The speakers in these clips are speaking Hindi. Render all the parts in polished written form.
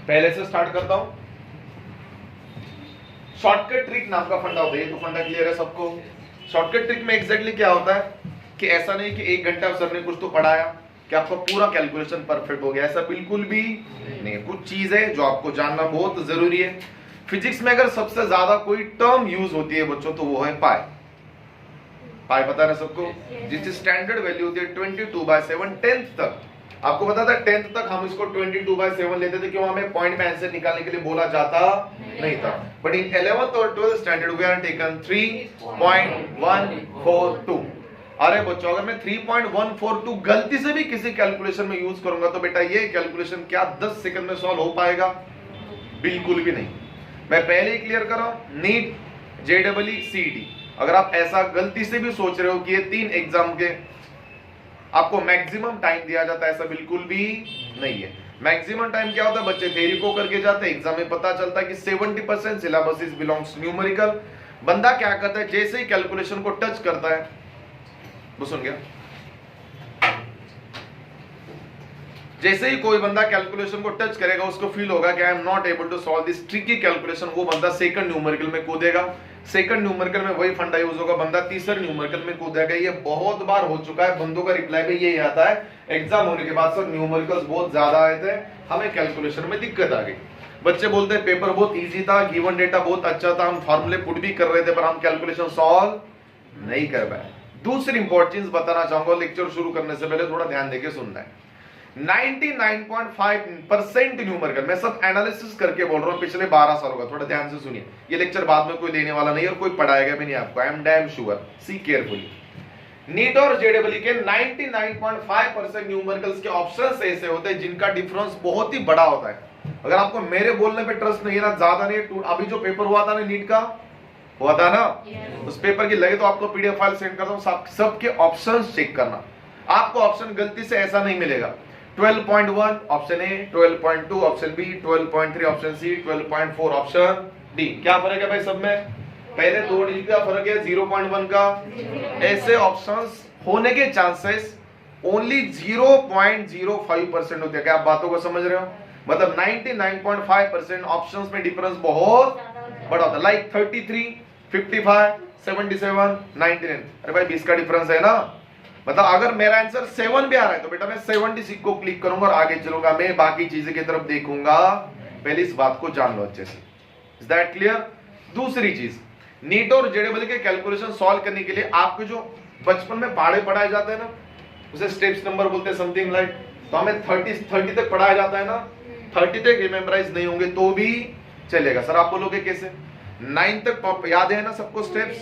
पहले से स्टार्ट करता हूं। शॉर्टकट ट्रिक नाम का फंडा होता है, ये तो फंडा क्लियर है सबको। शॉर्टकट ट्रिक में एग्जैक्टली क्या होता है कि ऐसा नहीं कि 1 घंटा सर ने कुछ तो पढ़ाया कि आपका पूरा कैलकुलेशन परफेक्ट हो गया, ऐसा बिल्कुल भी नहीं है। कुछ चीज है जो आपको जानना बहुत जरूरी है। फिजिक्स में अगर सबसे ज्यादा कोई टर्म यूज होती है बच्चों तो वो है पाई। पाई पता है ना सबको, जिसकी स्टैंडर्ड वैल्यू होती है 22/7 10th तक। आपको पता था 10th तक हम इसको 22/7 लेते थे, क्यों? हमें पॉइंट में आंसर निकालने के लिए बोला जाता नहीं था। बट इन 11th और 12th standard we are taken 3.142। अरे बच्चों, अगर मैं 3.142 गलती से भी किसी कैलकुलेशन में यूज करूंगा तो बेटा ये कैलकुलेशन क्या 10 सेकंड में सॉल्व हो पाएगा? बिल्कुल भी नहीं। मैं पहले ही क्लियर कर रहा हूं, नीट, JEE, CET, अगर आप ऐसा गलती से भी सोच रहे हो कि ये 3 एग्जाम के आपको मैक्सिमम टाइम दिया जाता है, ऐसा बिल्कुल भी नहीं है। मैक्सिमम टाइम क्या होता है? बच्चे थ्योरी को करके जाते हैं, एग्जाम में पता चलता है कि 70% सिलेबस इज बिलोंग्स न्यूमेरिकल। बंदा क्या करता है, जैसे ही कैलकुलेशन को टच करता है, वो सुन गया, जैसे ही कोई बंदा कैलकुलेशन को टच करेगा उसको फील होगा कि I am not able to solve this tricky calculation, वो बंदा सेकंड न्यूमेरिकल में कूदेगा। सेकंड न्यूमेरिकल में वही फंडा यूज होगा, बंदा तीसरे न्यूमेरिकल में कूदेगा। ये बहुत बार हो चुका है, बंदों का रिप्लाई भी यही आता है, एग्जाम होने के बाद सर न्यूमेरिकल्स बहुत ज्यादा आए थे, हमें कैलकुलेशन में दिक्कत आ गई। बच्चे बोलते हैं पेपर बहुत ईजी था, गिवन डेटा बहुत अच्छा था, हम फॉर्मूले पुट भी कर रहे थे, पर हम कैलकुलेशन सॉल्व नहीं कर पाए। दूसरी इंपॉर्टेंट चीज बताना चाहूंगा, लेक्चर शुरू करने से पहले थोड़ा ध्यान देके सुनना है। 99.5% न्यूमेरिकल, मैं सब एनालिसिस करके बोल रहा हूं पिछले 12 सालों का, थोड़ा ध्यान से सुनिए। ये लेक्चर बाद में कोई देने वाला नहीं और कोई पढ़ाएगा भी नहीं आपको, I am damn sure, see carefully. NEET और JEE के 99.5% न्यूमेरिकल्स के ऑप्शंस ऐसे होते हैं जिनका डिफरेंस बहुत ही बड़ा होता है। अगर आपको मेरे बोलने पे ट्रस्ट नहीं है ना, ज्यादा नहीं, अभी जो पेपर हुआ था ना नीट का, हुआ था ना, उस पेपर की लगे तो आपको PDF फाइल सेंड करता हूं, सबके ऑप्शंस चेक करना। आपको ऑप्शन गलती से ऐसा नहीं मिलेगा 12.1 option A, 12.2 option B, 12.3 option C, 12.4 option D. क्या फर्क है भाई सब में? पहले 2 डिजिट का फर्क है, 0.1 का। ऐसे ऑप्शंस होने के चांसेस ओनली 0.05% होते हैं। क्या आप बातों को समझ रहे हो? मतलब 99.5% ऑप्शंस में डिफरेंस बहुत बड़ा होता है, लाइक 33, 55, 77, 99। अरे भाई 20 का डिफरेंस है ना। मतलब अगर मेरा आंसर 7 भी आ रहा है तो बेटा मैं 76 को क्लिक करूंगा और आगे चलूंगा, मैं बाकी चीजें की तरफ देखूंगा। पहले इस बात को जान लो अच्छे से। Is that clear? दूसरी चीज, नीट और JEE के कैलकुलेशन सॉल्व करने के लिए आपको जो बचपन में पहाड़े पढ़ाए जाते हैं ना, उसे स्टेप्स नंबर बोलते हैं, समथिंग लाइक। तो हमें 30 तक पढ़ाया जाता है ना, 30 तक रिमेम्बराइज नहीं होंगे तो भी चलेगा। सर आप बोलोगे कैसे? 9 तक याद है ना सबको स्टेप्स?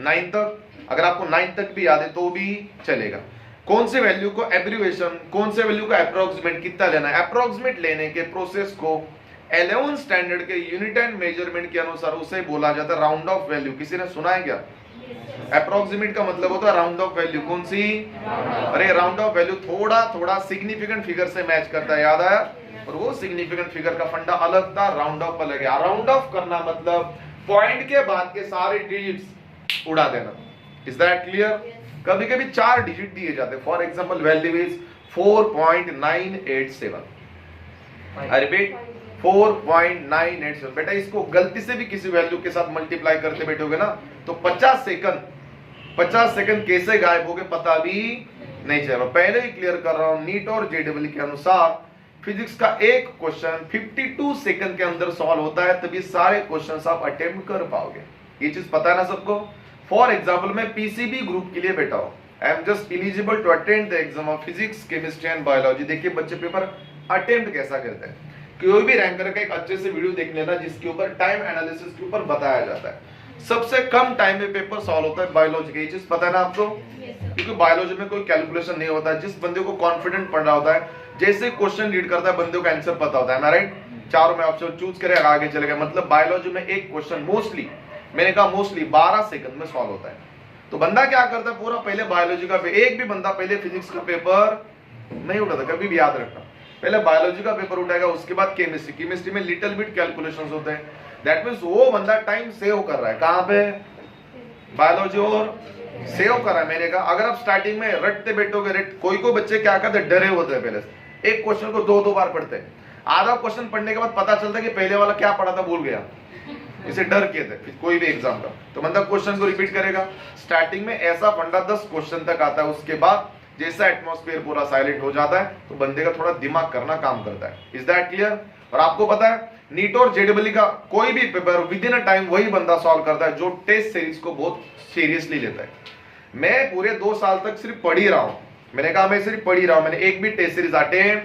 9 तक, अगर आपको 9 तक भी याद है तो भी चलेगा। कौन से वैल्यू को एब्रिविएशन, कौन से वैल्यू को अप्रोक्सीमेट कितना लेना है, अप्रोक्सीमेट लेने के प्रोसेस को 11th स्टैंडर्ड के यूनिट एंड मेजरमेंट के अनुसार उसे बोला जाता है राउंड ऑफ वैल्यू। किसी ने सुना है क्या? अप्रोक्सीमेट का मतलब होता है राउंड ऑफ वैल्यू। कौन सी? अरे राउंड ऑफ वैल्यू थोड़ा थोड़ा सिग्निफिकेंट फिगर से मैच करता है, याद आया? और वो सिग्निफिकेंट फिगर का फंडा अलग था, राउंड ऑफ अलग है। राउंड ऑफ करना मतलब पॉइंट के बाद के सारे डिजिट्स उड़ा देना। Is that clear? कभी कभी 4 डिजिट दिए जाते हैं, for example value is 4.987। I repeat 4.987। बेटा इसको गलती से भी किसी वैल्यू के साथ मल्टीप्लाई करते बैठोगे ना तो 50 सेकंड कैसे गायब होगे पता भी नहीं चलेगा। पहले ही क्लियर कर रहा हूं, नीट और JEE के अनुसार फिजिक्स का एक क्वेश्चन 52 सेकंड के अंदर सॉल्व होता है, तभी सारे क्वेश्चंस आप अटेम्प्ट कर पाओगे। ये चीज पता है ना सबको? फॉर एग्जाम्पल मैं PCB ग्रुप के लिए बैठा हूं, I am just eligible to attend the exam of physics, chemistry and biology. देखिए बच्चे पेपर अटेम्प्ट कैसा करते हैं। कोई भी रैंकर का एक अच्छे से वीडियो देख लेना जिसके ऊपर टाइम एनालिसिस के ऊपर बताया जाता है। सबसे कम टाइम में पेपर सॉल्व होता है बायोलॉजी का। ये चीज पता है ना आपको? क्योंकि बायोलॉजी में कोई कैलकुलेशन नहीं होता। जिस बंदे को कॉन्फिडेंट पढ़ रहा होता है, जैसे क्वेश्चन रीड करता है बंदे को आंसर पता होता है ना, राइट? चारों में ऑप्शन चूज करे आगे चलेगा। मतलब बायोलॉजी में एक क्वेश्चन मोस्टली, मैंने कहा मोस्टली 12 सेकंड में सॉल्व होता है। तो बंदा क्या करता है, पूरा पहले बायोलॉजी का, एक भी बंदा पहले फिजिक्स का पेपर नहीं उठाता, कभी भी याद रखना। पहले बायोलॉजी का पेपर उठाएगा, उसके बाद केमिस्ट्री में लिटिल बिट कैलकुलेशंस होते हैं। दैट मींस वो बंदा टाइम सेव कर रहा है। कहां पे? बायोलॉजी और सेव कर रहा है। मैंने कहा अगर आप स्टार्टिंग में रटते बैठोगे, कोई को बच्चे क्या करते, डरे होते हैं, पहले एक क्वेश्चन को 2 बार पढ़ते हैं। आधा क्वेश्चन पढ़ने के बाद पता चलता है कि पहले वाला क्या पढ़ा था भूल गया, इसे डर के थे कोई भी एग्जाम का, तो बंदा क्वेश्चन को रिपीट करेगा। स्टार्टिंग में ऐसा फंडा 10 क्वेश्चन तक आता है, उसके बाद जैसा एटमॉस्फेयर पूरा साइलेंट हो जाता है तो बंदे का थोड़ा दिमाग करना काम करता है। Is that clear? और आपको पता है नीट और जेडब्ल्यू का कोई भी paper with in a time वही बंदा सॉल्व करता है जो टेस्ट सीरीज को बहुत सीरियसली लेता है। मैं पूरे 2 साल तक सिर्फ पढ़ ही रहा हूं, मैंने कहा मैं सिर्फ पढ़ ही रहा हूं, मैंने एक भी टेस्ट सीरीज अटेम्प्ट,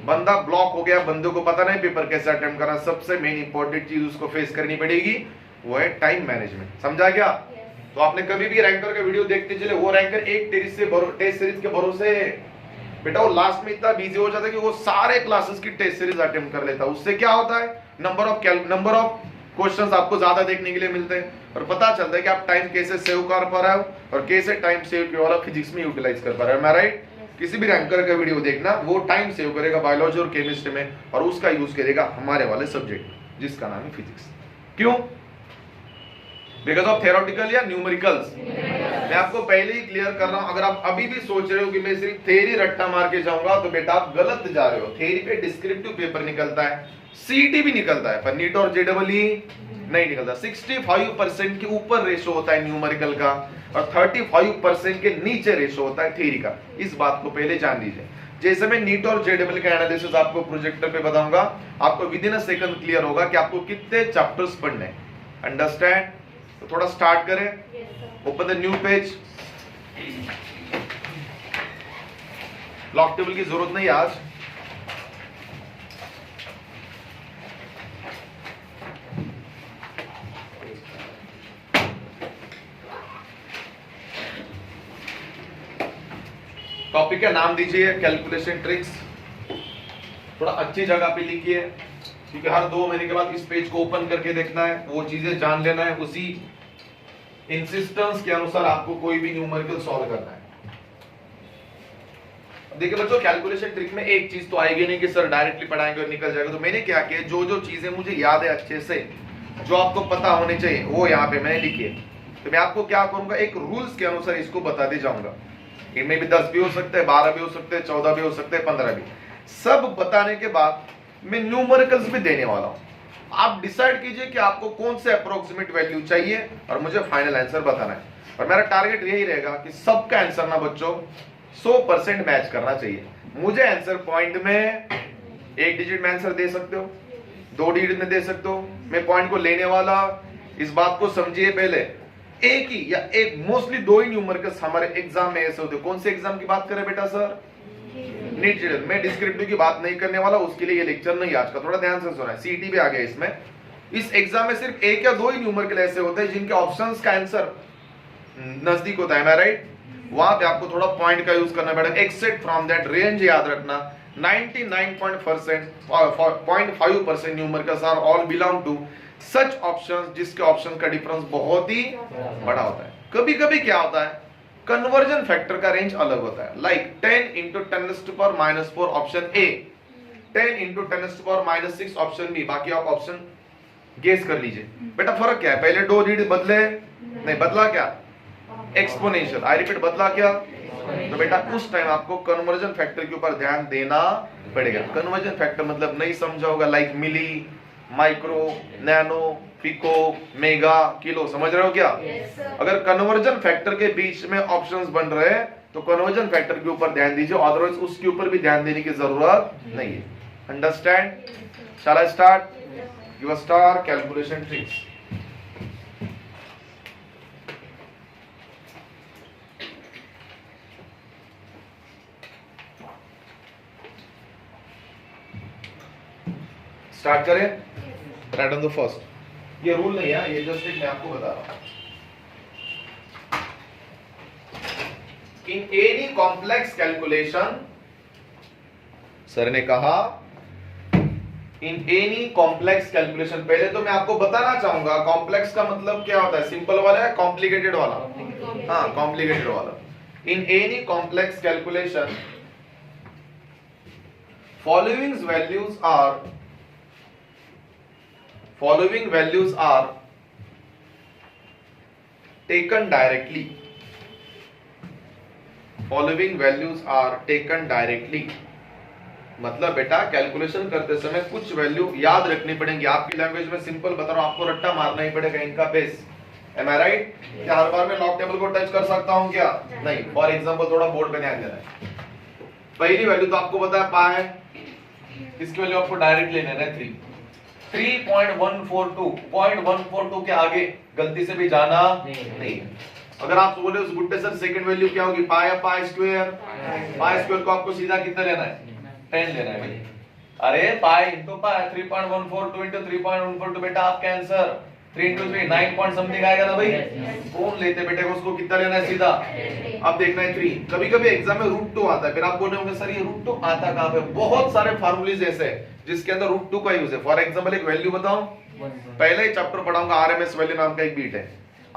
बंदा ब्लॉक हो गया, बंदे को पता नहीं पेपर कैसे अटेम्प्ट करना, सबसे मेन इंपॉर्टेंट चीज उसको फेस करनी पड़ेगी वो है टाइम मैनेजमेंट। समझा क्या? तो आपने कभी भी रैंकर का वीडियो देखते चले, वो रैंकर एक टेस्ट सीरीज के भरोसे बेटा, वो लास्ट में इतना बिजी हो जाता है कि वो सारे क्लासेस की टेस्ट सीरीज अटेम्प्ट कर लेता है। उससे क्या होता है, नंबर ऑफ क्वेश्चंस आपको ज्यादा देखने के लिए मिलते हैं और पता चलता है कि आप टाइम कैसे सेव कर पा रहे हो और कैसे टाइम सेव किया वाला फिजिक्स में यूटिलाइज कर पा रहे हो। मैं राइट? किसी भी रैंकर का वीडियो देखना, वो टाइम सेव करेगा बायोलॉजी और केमिस्ट्री में और उसका यूज करेगा हमारे वाले सब्जेक्ट जिसका नाम है फिजिक्स। क्यों? बिकॉज ऑफ थ्योरेटिकल या न्यूमेरिकल्स। मैं आपको पहले ही क्लियर कर रहा हूं, अगर आप अभी भी सोच रहे हो कि मैं सिर्फ थ्योरी रट्टा मार के जाऊंगा तो बेटा आप गलत जा रहे हो। थ्योरी पे डिस्क्रिप्टिव पेपर निकलता है, सीईटी भी निकलता है, पर नीट और जेडब्ल्यू नहीं निकलता। 65% के ऊपर रेशो होता है न्यूमेरिकल का और 35% के नीचे रेशो होता है थ्योरी का। इस बात को पहले जान लीजिए। जैसे मैं नीट और जेडब्ल्यू का एनालिसिस आपको प्रोजेक्टर पे बताऊंगा, आपको with in a second clear होगा कि आपको कितने चैप्टर्स पढ़ने हैं। अंडरस्टैंड? तो थोड़ा स्टार्ट करें। Open the new page. Log table की जरूरत नहीं आज। टॉपिक का नाम दीजिए कैलकुलेशन ट्रिक्स। थोड़ा अच्छी जगह पे लिखिए क्योंकि हर 2 महीने के बाद इस पेज को ओपन करके देखना है, वो चीजें जान लेना है, उसी इंसिस्टेंस के अनुसार आपको कोई भी न्यूमेरिकल सॉल्व करना है। देखिए बच्चों, कैलकुलेशन ट्रिक में एक चीज तो आएगी नहीं कि सर डायरेक्टली पढ़ाएंगे और निकल जाएगा। तो मैंने क्या किया, जो चीजें मुझे याद है अच्छे से, जो आपको पता होने चाहिए, वो यहाँ पे मैंने लिखी है। तो मैं आपको क्या करूंगा, एक रूल्स के अनुसार इसको बताते जाऊंगा। इनमें भी 10 भी हो सकते हैं, 12 भी हो सकते हैं, 14 भी हो सकते हैं, 15 भी। सब बताने के बाद मैं न्यूमेरिकल्स भी देने वाला हूं। आप डिसाइड कीजिए कि आपको कौन से अप्रोक्सीमेट वैल्यू चाहिए और मुझे फाइनल आंसर बताना है। और मेरा टारगेट यही रहेगा कि सबका आंसर ना बच्चों 100% मैच करना चाहिए। मुझे आंसर पॉइंट में 1 डिजिट में आंसर दे सकते हो, 2 डिजिट में दे सकते हो। मैं पॉइंट को लेने वाला, इस बात को समझिए। पहले एक ही या एक मोस्टली 2 ही न्यूमेरिकल्स हमारे एग्जाम में ऐसे होते हैं। कौन से एग्जाम की बात करें बेटा सर? NEET JW. मैं डिस्क्रिप्टिव की बात नहीं करने वाला, उसके लिए ये लेक्चर नहीं आज का, थोड़ा ध्यान से सुना है। सीईटी भी आ गया इसमें। इस एग्जाम में सिर्फ 1 या 2 ही न्यूमेरिकल ऐसे होते हैं जिनके ऑप्शंस का आंसर नजदीक होता है। मैं राइट? वहां पे आपको थोड़ा पॉइंट का यूज करना पड़ेगा। एक्सेप्ट फ्रॉम दैट रेंज याद रखना, 99.5% numericals are all belong to such options जिसके ऑप्शन का डिफरेंस बहुत ही बड़ा होता है। कभी कभी क्या होता है, कन्वर्जन फैक्टर का रेंज अलग होता है। Like 10 × 10⁻⁴ option A, 10 × 10⁻⁶ option B. बाकी आप ऑप्शन गेस कर लीजिए। बेटा फर्क क्या है, पहले 2 डिजिट बदले नहीं, बदला क्या? एक्सपोनेंशियल। आई रिपीट, बदला क्या? तो बेटा उस टाइम आपको कन्वर्जन फैक्टर के ऊपर ध्यान देना पड़ेगा। कन्वर्जन फैक्टर मतलब नहीं समझा होगा, like milli, micro, nano, pico, mega, kilo. समझ रहे हो क्या? अगर कन्वर्जन फैक्टर के बीच में ऑप्शंस बन रहे हैं तो कन्वर्जन फैक्टर के ऊपर ध्यान दीजिए, अदरवाइज उसके ऊपर भी ध्यान देने की जरूरत नहीं है। Understand? Shall I start? Give a star calculation tricks. Start करें। Write on the first. ये रूल नहीं है, ये जस्ट एक मैं आपको बता रहा हूं। In any complex calculation, sir ने कहा इन एनी कॉम्प्लेक्स कैलकुलेशन। पहले तो मैं आपको बताना चाहूंगा कॉम्प्लेक्स का मतलब क्या होता है, सिंपल वाला या कॉम्प्लिकेटेड वाला? हाँ, कॉम्प्लिकेटेड वाला। In any complex calculation following values are taken directly. Following values are taken directly. मतलब बेटा कैलकुलेशन करते समय कुछ वैल्यू याद रखनी पड़ेंगी। आपकी लैंग्वेज में सिंपल बता रहा हूं, आपको रट्टा मारना ही पड़ेगा इनका बेस। M I right? क्या हर बार मैं लॉग टेबल को टच कर सकता हूं क्या? नहीं। फॉर एग्जांपल थोड़ा बोर्ड पे ध्यान देना है। पहली वैल्यू तो आपको पता है पाई, इसकी वैल्यू आपको डायरेक्ट लेना है 3। 3.142, 0.142 के आगे गलती से भी जाना नहीं। अगर आप बोले उस गुड्डे सर सेकंड वैल्यू क्या होगी? पाई या पाई स्क्वायर? पाई स्क्वायर को आपको सीधा कितना लेना है? 10 लेना है भाई। अरे पाई इंटू पाई, 3.142 इंटू 3.142 बेटा आपका आंसर 3 इंटू 3 9 पॉइंट समथिंग आएगा ना भाई। कौन लेते बेटे को, उसको कितना लेना है सीधा? अब देखना है 3। कभी कभी एग्जाम में √2 आता है, फिर आप बोल रहे होंगे सर ये √2 आता कहां पे? बहुत सारे फार्मूलेज ऐसे हैं जिसके अंदर √2 का यूज है। फॉर एग्जांपल एक वैल्यू बताऊं, पहले ही चैप्टर पढ़ाऊंगा, आरएमएस वैल्यू नाम का एक बीट है।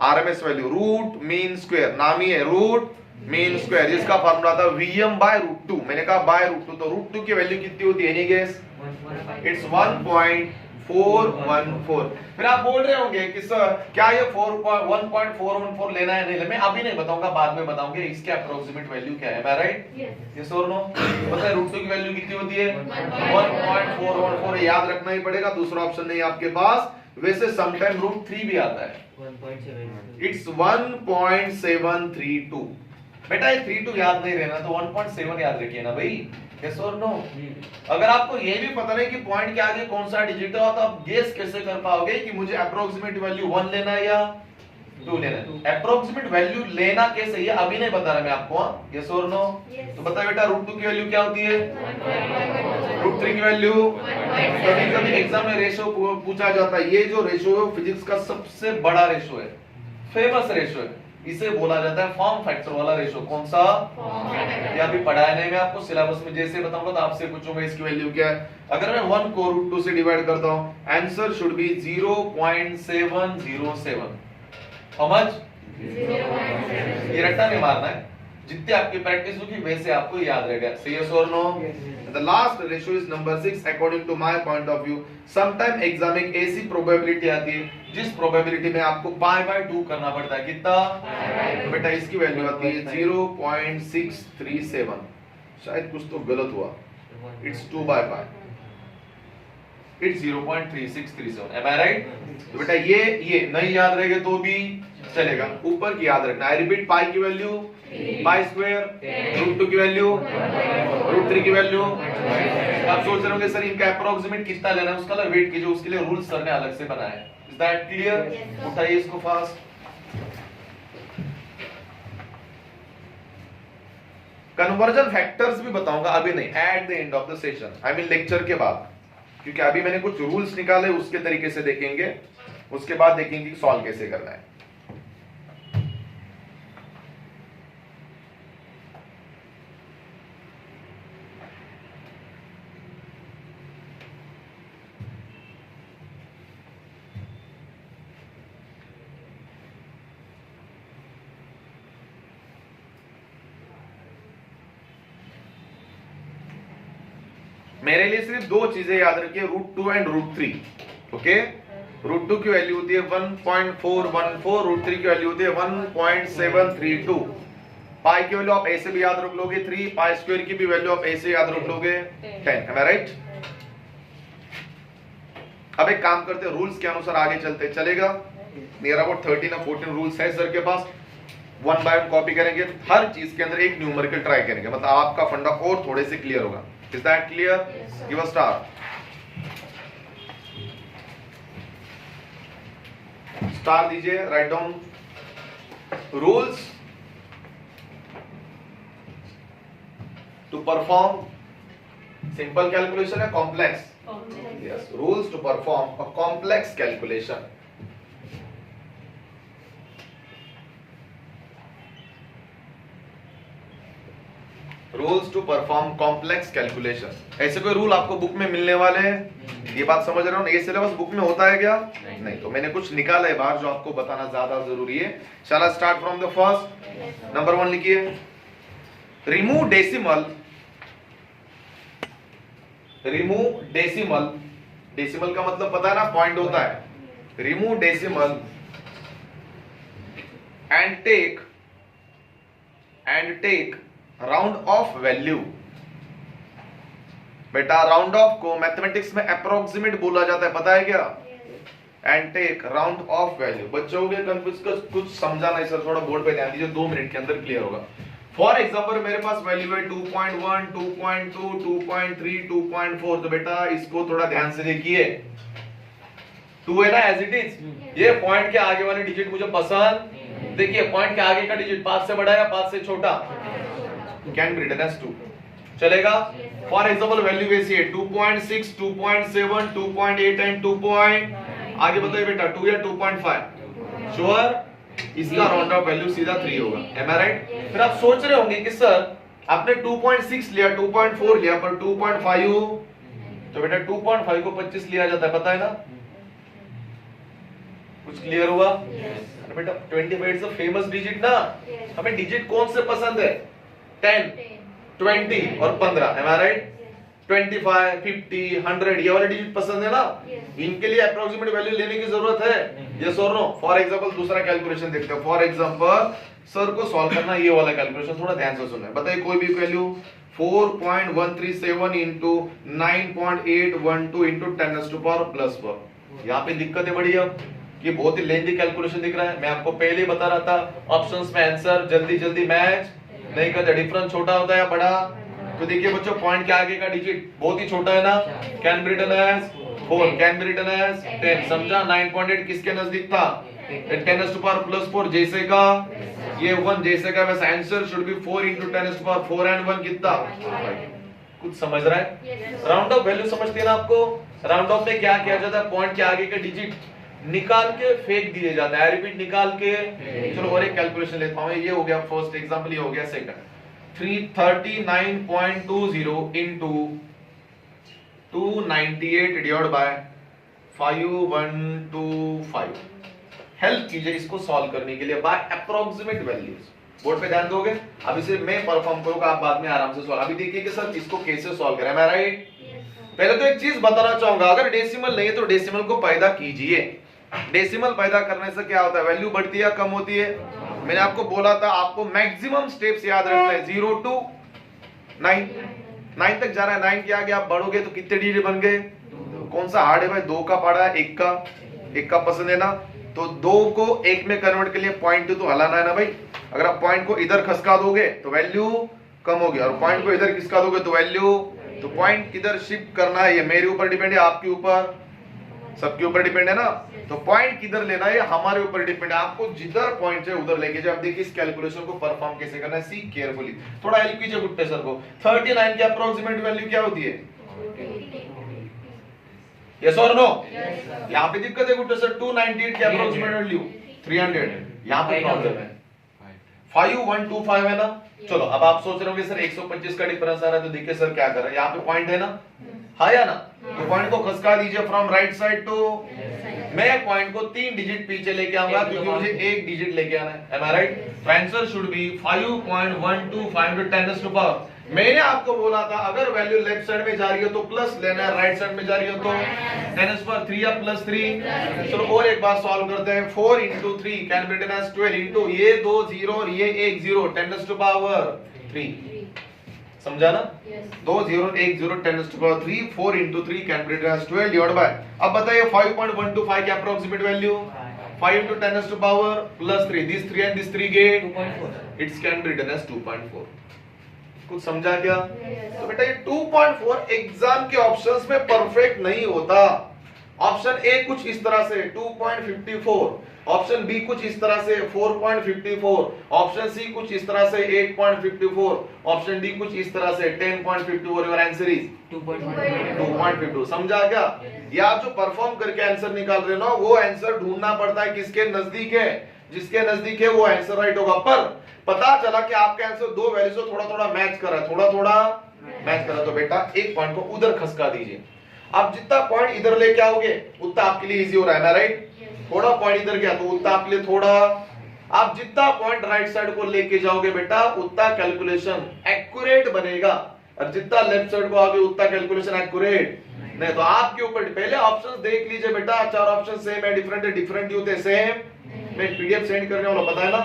RMS value root mean square, नाम ही है रूट मीन स्क्वायर, जिसका फार्मूला था Vm/√2। मैंने कहा बाय √2, तो √2 की वैल्यू कितनी होती है? Any guess? इट्स 1.414। फिर आप बोल रहे होंगे कि सर क्या ये 1.414 लेना है? नहीं, मैं अभी नहीं बताऊंगा, बाद में बताऊंगा इसके अप्रोक्सीमेट वैल्यू क्या है। मैं राइट? यस और नो? पता है √2 की वैल्यू कितनी होती है? 1.414। याद रखना ही पड़ेगा, दूसरा ऑप्शन नहीं आपके पास। वैसे समटाइम √3 भी आता है, इट्स 1.732। बेटा ये 32 याद नहीं रहना तो 1.7 याद रखिए ना भाई। यस और नो? अगर आपको ये भी पता नहीं कि पॉइंट के आगे कौन सा डिजिट है तो आप गेस कैसे कर पाओगे कि मुझे अप्रोक्सीमेट वैल्यू 1 लेना है या 2 लेना है? अप्रोक्सीमेट वैल्यू लेना कैसे ये अभी नहीं बता रहा मैं आपको। यस और नो? तो बता बेटा √2 की वैल्यू क्या होती है? √3 की वैल्यू? कभी कभी एग्जाम में रेशो पूछा जाता है, ये जो रेशो है फिजिक्स का सबसे बड़ा रेशो है, फेमस रेशो है, इसे बोला जाता है फॉर्म फैक्टर वाला रेशो। कौन सा? ये अभी पढ़ाया नहीं मैं आपको, सिलेबस में जैसे बताऊंगा तो आपसे पूछूंगा इसकी वैल्यू क्या है। अगर मैं 1 को √2 से डिवाइड करता हूं, answer should B 0.707। How much? ये रट्टा नहीं मारना है, जितनी आपकी प्रैक्टिस होगी वैसे आपको याद रहेगा। यस और no? The last ratio is number 6 according to my point of view. Sometime exam में ऐसी प्रोबेबिलिटी आती है जिस प्रोबेबिलिटी में आपको π/2 करना पड़ता है। कितना? तो बेटा इसकी वैल्यू आती है 0.637। शायद कुछ तो गलत हुआ, it's 2/π, it's 0.3637। Am I right? तो बेटा ये नहीं याद रहेगा तो भी चलेगा, ऊपर की याद रखना। आई रिपीट, पाई की वैल्यू पाई स्क्वायर, √2 की वैल्यू, √3 की वैल्यू। आप सोच रहे होंगे सर इनका अप्रोक्सीमेट कितना लेना है, उसका वेट कीजिए, उसके लिए रूल सर ने अलग से बनाया है। Is that clear? उठाइए इसको फास्ट। कन्वर्जन फैक्टर्स भी बताऊंगा, अभी नहीं, at the end of the session, I mean lecture के बाद, क्योंकि अभी मैंने कुछ रूल्स निकाले उसके तरीके से देखेंगे, उसके बाद देखेंगे कि सॉल्व कैसे करना है। मेरे लिए सिर्फ दो चीजें याद रखिए, √2 एंड √3। ओके? √2 की वैल्यू होती है 1.414, √3 की वैल्यू होती है 1.732। पाई की वैल्यू आप ऐसे भी याद रख लोगे 3, पाई स्क्वायर की भी वैल्यू आप ऐसे याद रख लोगे 10। M I right? अब एक काम करते हैं, रूल्स के अनुसार आगे चलते चलेगा। नियर अबाउट 13 या 14 रूल्स है सर के पास, 1 बाय 1 कॉपी करेंगे, हर चीज के अंदर एक न्यूमेरिकल ट्राई करेंगे, मतलब आपका फंडा और थोड़े से क्लियर होगा। Is that clear? Yes, give a star. Star दीजिए, write down rules to perform simple calculation या complex? Yes, rules to perform a complex calculation. Rules to perform complex calculation. ऐसे कोई रूल आपको बुक में मिलने वाले हैं? ये बात समझ रहे हो? ये सिलेबस बुक में होता है क्या? नहीं। तो मैंने कुछ निकाला है बाहर जो आपको बताना ज्यादा जरूरी है। Shall I start from the first? Number 1 लिखिए, remove decimal. Remove decimal, decimal का मतलब पता है ना, पॉइंट होता है। Remove decimal and take round off value. बेटा राउंड ऑफ को मैथमेटिक्स में अप्रोक्सीमेट बोला जाता है, पता है क्या? And take round off value. बच्चों के कंफ्यूज कुछ समझा नहीं सर, थोड़ा बोर्ड पे ध्यान दीजिए, 2 मिनट के अंदर क्लियर होगा। फॉर एग्जांपल मेरे पास वैल्यू है 2.1, 2.2, 2.3, 2.4, तो बेटा इसको थोड़ा ध्यान से देखिए। 2 है ना एज इट इज, ये पॉइंट के आगे वाले डिजिट मुझे पसंद, देखिए पॉइंट के आगे का डिजिट 5 से बड़ा है या 5 से छोटा, कैन बी रिटन एज 2, चलेगा। फॉर एग्जांपल वैल्यू वैसी है 2.6, 2.7, 2.8 एंड 2. आगे बताइए बेटा 2 या 2.5 श्योर, इसका राउंड ऑफ वैल्यू सीधा 3 होगा, एम आई राइट? फिर आप सोच रहे होंगे कि सर आपने 2.6 लिया, 2.4 लिया, पर 2.5, तो बेटा 2.5 को 25 लिया जाता है, पता है ना? कुछ क्लियर हुआ? बेटा 25 इज द फेमस डिजिट ना, हमें डिजिट कौन से पसंद है? 10, 20 और 15, एम आई राइट? 25, 50, 100 ये वाले डिजिट पसंद है ना, इनके लिए अप्रोक्सीमेट वैल्यू लेने की जरूरत है, यस और नो? फॉर एग्जांपल दूसरा कैलकुलेशन देखते हैं। फॉर एग्जांपल सर को सॉल्व करना ये वाला कैलकुलेशन, थोड़ा ध्यान से सुनना। बताइए कोई भी वैल्यू 4.137 into 9.812 into 10⁻+4, यहाँ पे दिक्कत है बड़ी अब, ये बहुत ही लेंथी कैलकुलेशन दिख रहा है। मैं आपको पहले ही बता रहा था ऑप्शंस में आंसर जल्दी जल्दी मैच नहीं करते, डिफरेंस छोटा होता है या बड़ा। तो देखिए बच्चों पॉइंट के आगे का डिजिट बहुत ही छोटा है ना, can be written as 4, can be written as 10, समझा? 9.8 किसके नजदीक था? 10⁻+4 जैसे का ये 1 जैसे का, वैसे answer should B 4 into 10⁻4 and 1 कितना? 5। कुछ समझ रहा है? राउंड ऑफ वैल्यू समझते हैं ना आपको? राउंड ऑफ में क्या किया जाता है? पॉइंट के आगे के डिजिट निकाल के फेंक दिए जाता है, रिपीट निकाल के। चलो और एक कैलकुलेशन लेता हूं, ये हो गया फर्स्ट एग्जांपल, ये हो गया second. 339.20 into 298 divide by 5125। Help कीजिए इसको सॉल्व करने के लिए बाय अप्रोक्सीमेट वैल्यूज। बोर्ड पे ध्यान दोगे? अब इसे मैं परफॉर्म करूंगा, आप बाद में आराम से सॉल्व। अभी देखिए कि सर इसको कैसे सॉल्व करें, मैं राइट? पहले तो एक चीज बताना चाहूंगा, अगर डेसिमल नहीं है तो डेसिमल को पैदा कीजिए। डेसिमल पैदा करने से क्या होता है? वैल्यू बढ़ती है या कम होती है? मैंने आपको बोला था आपको मैक्सिमम स्टेप्स याद रखना है, 0 to 9। 9 तक जा रहा है, 9 के आगे आप बढ़ोगे तो कितने डिजिट बन गए? कौन सा हार्ड है भाई? 2 का पड़ा है, 1 का पसंद है ना, तो 2 को 1 में कन्वर्ट के लिए पॉइंट तो हलाना है ना भाई। अगर आप पॉइंट को इधर खसका दोगे तो वैल्यू कम होगी, और पॉइंट को इधर खिसका दोगे तो वैल्यू, तो पॉइंट किधर शिफ्ट करना है ये मेरे ऊपर डिपेंड है, आपके ऊपर, सबके ऊपर डिपेंड है ना। तो पॉइंट किधर लेना है हमारे ऊपर डिपेंड है, आपको जिधर पॉइंट है उधर लेके जाओ। अब देखिए इस कैलकुलेशन को परफॉर्म कैसे करना है, सी केयरफुली, थोड़ा हेल्प कीजिए गुट्टे सर को। 39 की अप्रोक्सीमेट वैल्यू क्या होती है? यस और नो? यहाँ पे दिक्कत है गुट्टे सर, 298 की अप्रोक्सीमेट वैल्यू 300, यहाँ पे प्रॉब्लम है 5125 है ना। चलो अब आप सोच रहे होंगे सर 125 का डिफरेंस आ रहा है, तो देखिए सर क्या कर रहा है, यहाँ पे पॉइंट है ना, हाँ या ना, तो पॉइंट को खसका दीजिए फ्रॉम राइट साइड टू, मैं पॉइंट को 3 डिजिट पीछे लेके आऊंगा क्योंकि मुझे 1 डिजिट लेके आना है, am I right? Answer should be 5.125 into 10⁻। मैंने आपको बोला था अगर वैल्यू लेफ्ट साइड में जा रही हो तो प्लस लेना है, राइट साइड में जा रही हो तो 10⁻³ या +3। चलो और एक बार सॉल्व करते हैं। 4 into 3 can be written as 12 into ये 2 0 और ये 1 0, 10⁻3, समझा ना? 2 0 1 0 10⁻3, 4 into 3 can be written as 12 divide by, अब बताइए 5.125 की approximate value 5 into 10⁻3, this 3 and this 3 get 2.4, it's can be written as 2.4। कुछ समझा क्या? तो बेटा ये 2.4 एग्जाम के ऑप्शंस में परफेक्ट नहीं होता। ऑप्शन ए कुछ इस तरह से 2.54, ऑप्शन बी कुछ इस तरह से 4.54, ऑप्शन सी कुछ इस तरह से 8.54, ऑप्शन डी कुछ इस तरह से 10.54। Your answer is 2.52। समझा क्या? ये आप जो परफॉर्म करके आंसर निकाल रहे हो ना, वो आंसर ढूंढना पड़ता है किसके नजदीक है, जिसके नजदीक है वो आंसर राइट होगा। पर पता चला कि आपका आंसर 2 वैल्यू से थोड़ा थोड़ा मैच कर रहा है, थोड़ा थोड़ा मैच कर रहा है, तो बेटा एक पॉइंट को उधर खसका दीजिए। आप जितना पॉइंट इधर लेके आओगे उतना आपके लिए इजी हो रहा है ना, राइट? थोड़ा पॉइंट इधर गया तो उतना आपके लिए थोड़ा, आप जितना पॉइंट राइट साइड को लेके जाओगे बेटा उतना कैलकुलेशन एक्यूरेट बनेगा, और जितना लेफ्ट साइड को आओगे उतना कैलकुलेशन एक्यूरेट नहीं। तो आपके ऊपर, पहले ऑप्शंस देख लीजिए बेटा, 4 ऑप्शन सेम है, डिफरेंट है, डिफरेंट यूथ है, सेम। मैं पीडीएफ सेंड करने वाला, पता है ना,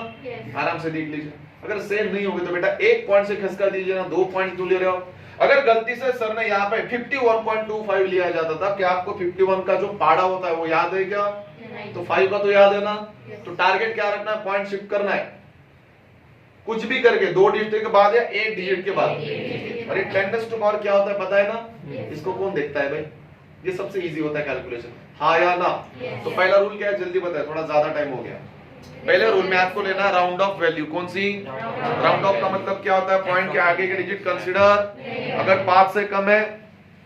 आराम से देख लीजिए। अगर सेम नहीं होगी तो बेटा एक पॉइंट से खसका दीजिए ना, 2 पॉइंट क्यों ले रहे हो? अगर गलती से सर ने यहाँ पे 51.25 लिया जाता था, क्या आपको 51 का जो पाड़ा होता है वो याद है क्या? तो 5 का तो याद है ना। तो टारगेट क्या रखना है? पॉइंट शिफ्ट करना है, कुछ भी करके 2 डिजिट के बाद या 1 डिजिट के बाद। अरे 10⁻⁴ क्या होता है पता है ना? इसको कौन देखता है भाई? ये सबसे इजी होता है कैलकुलेशन, हाँ या ना? तो पहला रूल क्या है जल्दी बताए, थोड़ा ज्यादा टाइम हो गया। पहले रूल में आपको लेना है राउंड ऑफ वैल्यू। कौन सी? राउंड ऑफ का मतलब क्या होता है? पॉइंट के आगे के डिजिट कंसीडर, अगर 5 से कम है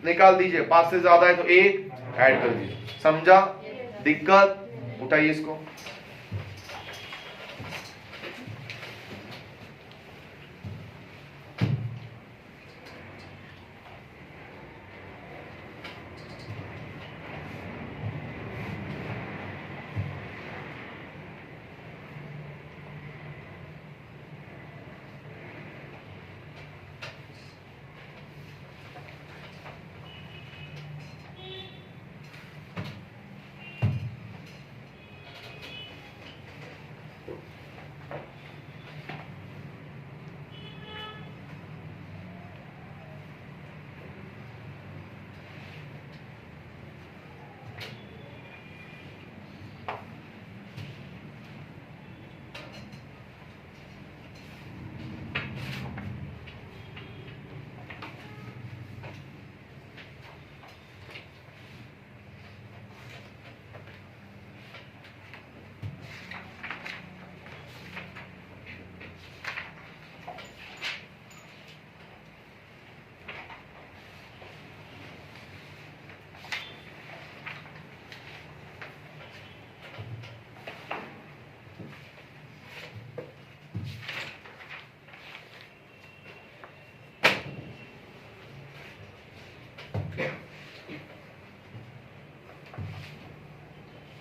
निकाल दीजिए, 5 से ज्यादा है तो 1 ऐड कर दीजिए। समझा? दिक्कत? उठाइए इसको।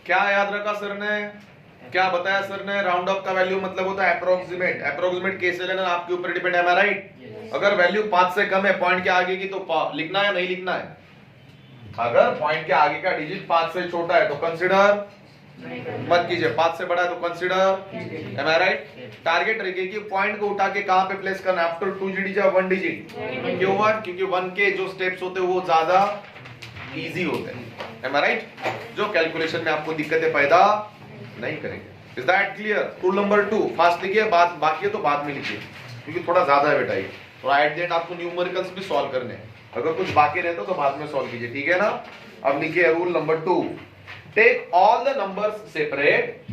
क्या याद रखा सर ने? क्या बताया सर ने? राउंड ऑफ का वैल्यू मतलब होता है अप्रोक्सीमेट। अप्रोक्सीमेट कैसे लेना आपके ऊपर डिपेंड है, राइट? अगर वैल्यू 5 से कम है पॉइंट के आगे की तो लिखना है नहीं लिखना है? अगर पॉइंट के आगे का डिजिट 5 से छोटा है तो कंसीडर मत कीजिए, 5 से बड़ा है तो consider. M I right? Target रखिए कि पॉइंट को उठा के कहां पे प्लेस करना है? आफ्टर 2 डिजिट या 1 डिजिट। क्यों? क्योंकि 1 के जो स्टेप्स होते हैं वो ज्यादा इजी होते हैं। M I right? जो कैलकुलेशन में आपको दिक्कतें पैदा नहीं करेंगे। Is that clear? Rule number 2 fast लिखिए, बात बाकी है तो बाद में लिखिए क्योंकि थोड़ा ज्यादा है बेटा ये। थोड़ा एट द एंड आपको न्यूमेरिकल्स भी सॉल्व करने हैं, अगर कुछ बाकी रहता तो बाद में सॉल्व कीजिए, ठीक है ना? अब लिखिए rule number 2, take all the numbers separate.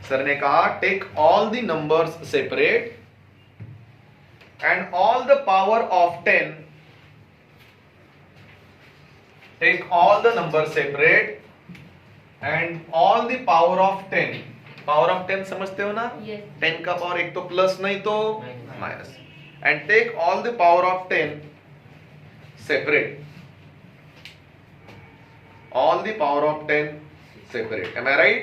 Sir ने कहा take all the numbers separate and all the power of 10, take all the numbers separate and all the power of 10। power of 10 समझते हो ना? yes. 10 का पावर एक तो प्लस नहीं तो minus. and take all the power of 10 separate, all the power of 10 separate। am I right?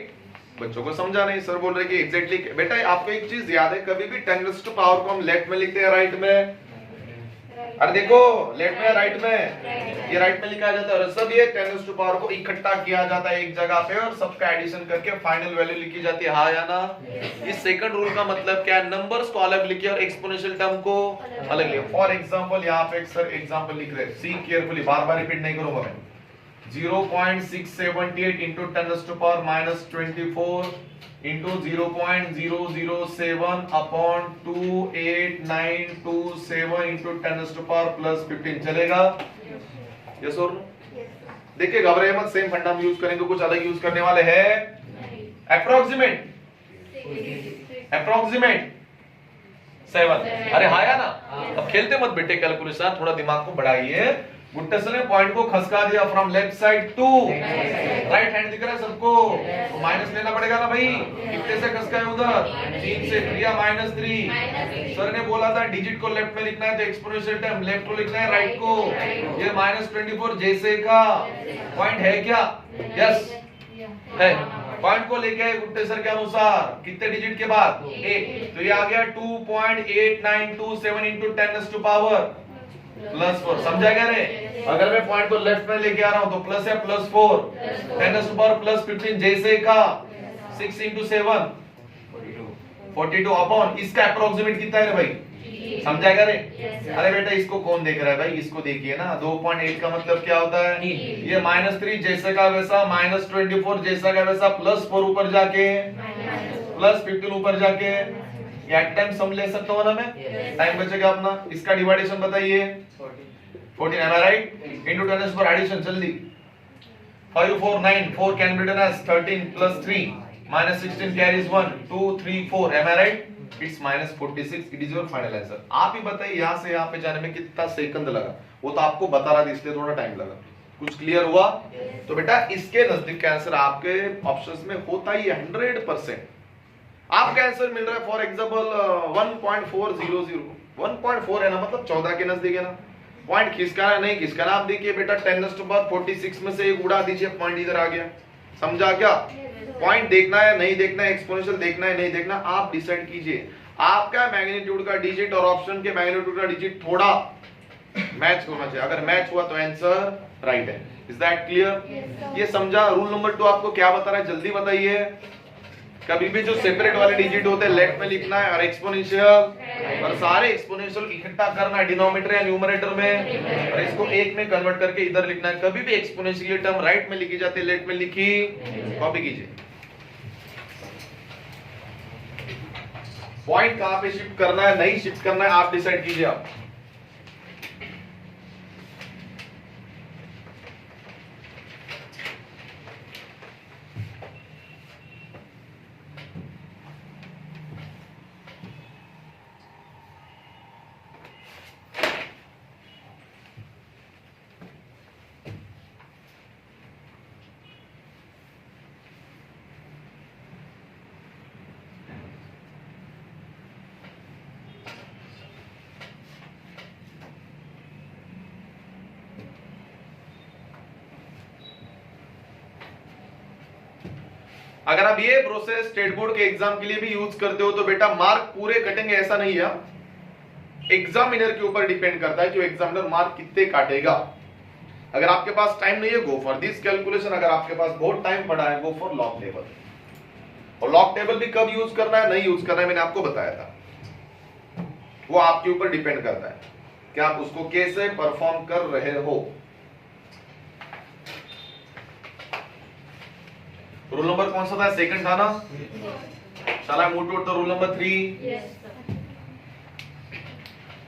बच्चों को समझा नहीं? सर बोल रहे कि एग्जैक्टली बेटा आपको एक चीज याद है, कभी भी 10 टू पावर को हम लेफ्ट में लिखते हैं राइट में? अरे देखो लेफ्ट में राइट में, ये राइट में लिखा जाता है और सब ये 10 टू पावर को इकट्ठा किया जाता है एक जगह पे और सबका एडिशन करके फाइनल वैल्यू लिखी जाती है, हाँ या ना? इस सेकंड रूल का मतलब क्या है? नंबर्स को अलग लिखिए और एक्सपोनेंशियल टर्म को अलग लिखिए। फॉर एग्जांपल यहाँ पे सर एग्जांपल लिख रहे हैं, सी केयरफुली, बार बार रिपीट नहीं करूंगा मैं। 0.678 into 10 to power minus 24 into 0.007 upon 28927 into 10 to power plus 15 चलेगा? यस और नो? देखिए घबराइए मत, सेम फंडा हम यूज करेंगे, कुछ अलग यूज करने वाले हैं। अप्रोक्सीमेट 7। अरे हाँ या ना? अब खेलते मत बेटे कैलकुलेशन, थोड़ा दिमाग को बढ़ाइए। गुट्टे सर ने पॉइंट को खसका दिया from left side to right hand, दिख रहा है सबको? तो माइनस लेना पड़ेगा ना भाई। कितने से खसका है उधर? 3 से। 3 या -3? सर ने बोला था डिजिट को लेफ्ट में लिखना है तो एक्सपोनेंशियल टर्म लेफ्ट को लिखना है राइट को। ये -24 जैसे का पॉइंट है क्या? यस है। पॉइंट को लेके गुट्टे सर के अनुसार कितने डिजिट के बाद? 1। तो ये आ गया 2.8927 into 10 to power +4। समझा क्या रे? अगर मैं पॉइंट को लेफ्ट में लेके आ रहा हूं तो प्लस है +4, 10 to power +15 जैसे का 6 into 7 42 अपॉन इसका अप्रोक्सीमेट कितना है रे भाई? समझा क्या रे? अरे बेटा इसको कौन देख रहा है भाई, इसको देखिए ना। 2.8 का मतलब क्या होता है? ये -3 जैसे का वैसा, -24 जैसा का वैसा, +4 ऊपर जाके, +15 ऊपर जाके, एक टाइम सम ले सकता हूं ना मैं? टाइम बचेगा अपना। इसका डिवाइडेशन बताइए। 14 am I right? into 10 पर एडिशन जल्दी। 5 4 9 4 can be written as 13 plus 3 minus 16 carries 1 2 3 4 am I right? It's -46. It is your final answer. आप ही बताइए यहाँ से यहाँ पे जाने में कितना सेकंड लगा? वो तो आपको बता रहा था इसलिए थोड़ा टाइम लगा। कुछ क्लियर हुआ? तो बेटा इसके नजदीक का आंसर आपके ऑप्शंस में होता ही 100%। आपका आंसर मिल रहा है फॉर एग्जांपल 1.400। 1.4 है ना, मतलब 14 के नजदीक है ना। पॉइंट खिसकाना नहीं खिसकाना, आप देखिए बेटा 10⁻46 में से एक उड़ा दीजिए, पॉइंट इधर आ गया। समझा क्या? पॉइंट देखना है नहीं देखना है, एक्सपोनेंशियल देखना है नहीं देखना, आप डिसाइड कीजिए। आपका मैग्नीट्यूड का डिजिट और ऑप्शन के मैग्नीट्यूड का डिजिट थोड़ा मैच होना चाहिए। अगर मैच हुआ तो आंसर राइट है। Is that clear? ये समझा? रूल नंबर 2 आपको क्या बता रहा है जल्दी बताइए। कभी भी जो सेपरेट वाले डिजिट होते हैं लेफ्ट में लिखना है, और एक्सपोनेंशियल और सारे एक्सपोनेंशियल इकट्ठा करना है डिनोमिनेटर या न्यूमरेटर में, और इसको एक में कन्वर्ट करके इधर लिखना है। कभी भी एक्सपोनेंशियल टर्म राइट में लिखी जाती है, लेफ्ट में लिखी, कॉपी कीजिए। पॉइंट कहां पे शिफ्ट करना है नहीं शिफ्ट करना है आप डिसाइड कीजिए। आप अगर आप ये प्रोसेस स्टेट बोर्ड के एग्जाम के लिए भी यूज करते हो तो बेटा मार्क पूरे कटेंगे ऐसा नहीं है। एग्जामिनर के ऊपर डिपेंड करता है कि एग्जामिनर मार्क कितने काटेगा। अगर आपके पास टाइम नहीं है गो फॉर दिस कैलकुलेशन, अगर आपके पास बहुत टाइम पड़ा है गो फॉर लॉग टेबल। और लॉग टेबल भी कब यूज करना है नहीं यूज करना है मैंने आपको बताया था, वो आपके ऊपर डिपेंड करता है कि आप उसको कैसे परफॉर्म कर रहे हो। रूल नंबर कौन सा था? सेकंड था ना? Shall I move to rule number 3? Yes, sir.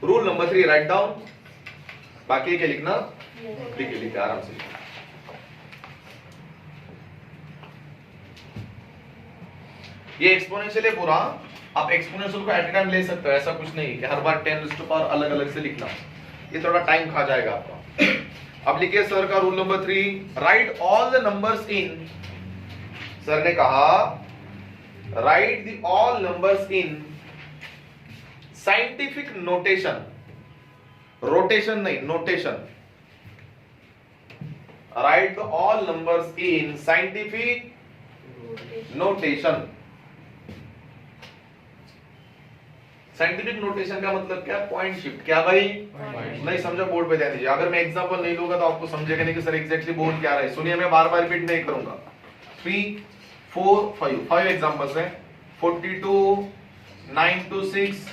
Rule number 3 write down. बाकी क्या लिखना? Yes. लिखिए लिखिए आराम से। ये एक्सपोनेंशियल है पूरा, आप एक्सपोनेंशियल को एट ए टाइम ले सकते हो, ऐसा कुछ नहीं कि हर बार 10⁻⁴ अलग अलग से लिखना, ये थोड़ा टाइम खा जाएगा आपका। अब लिखिए सर का rule number 3, write all the numbers in. Sir ने कहा write the all numbers in scientific notation, rotation नहीं notation. Write the all numbers in scientific notation. Scientific notation का मतलब क्या? Point shift. क्या भाई? नहीं समझा? बोर्ड पे ध्यान दीजिए। अगर मैं एग्जांपल नहीं लूंगा तो आपको समझेगा नहीं कि सर एग्जैक्टली बोल क्या रहा है। सुनिए, मैं बार बार रिपीट नहीं करूंगा। 3 4 5 एग्जांपल्स हैं। 42 9 to 6,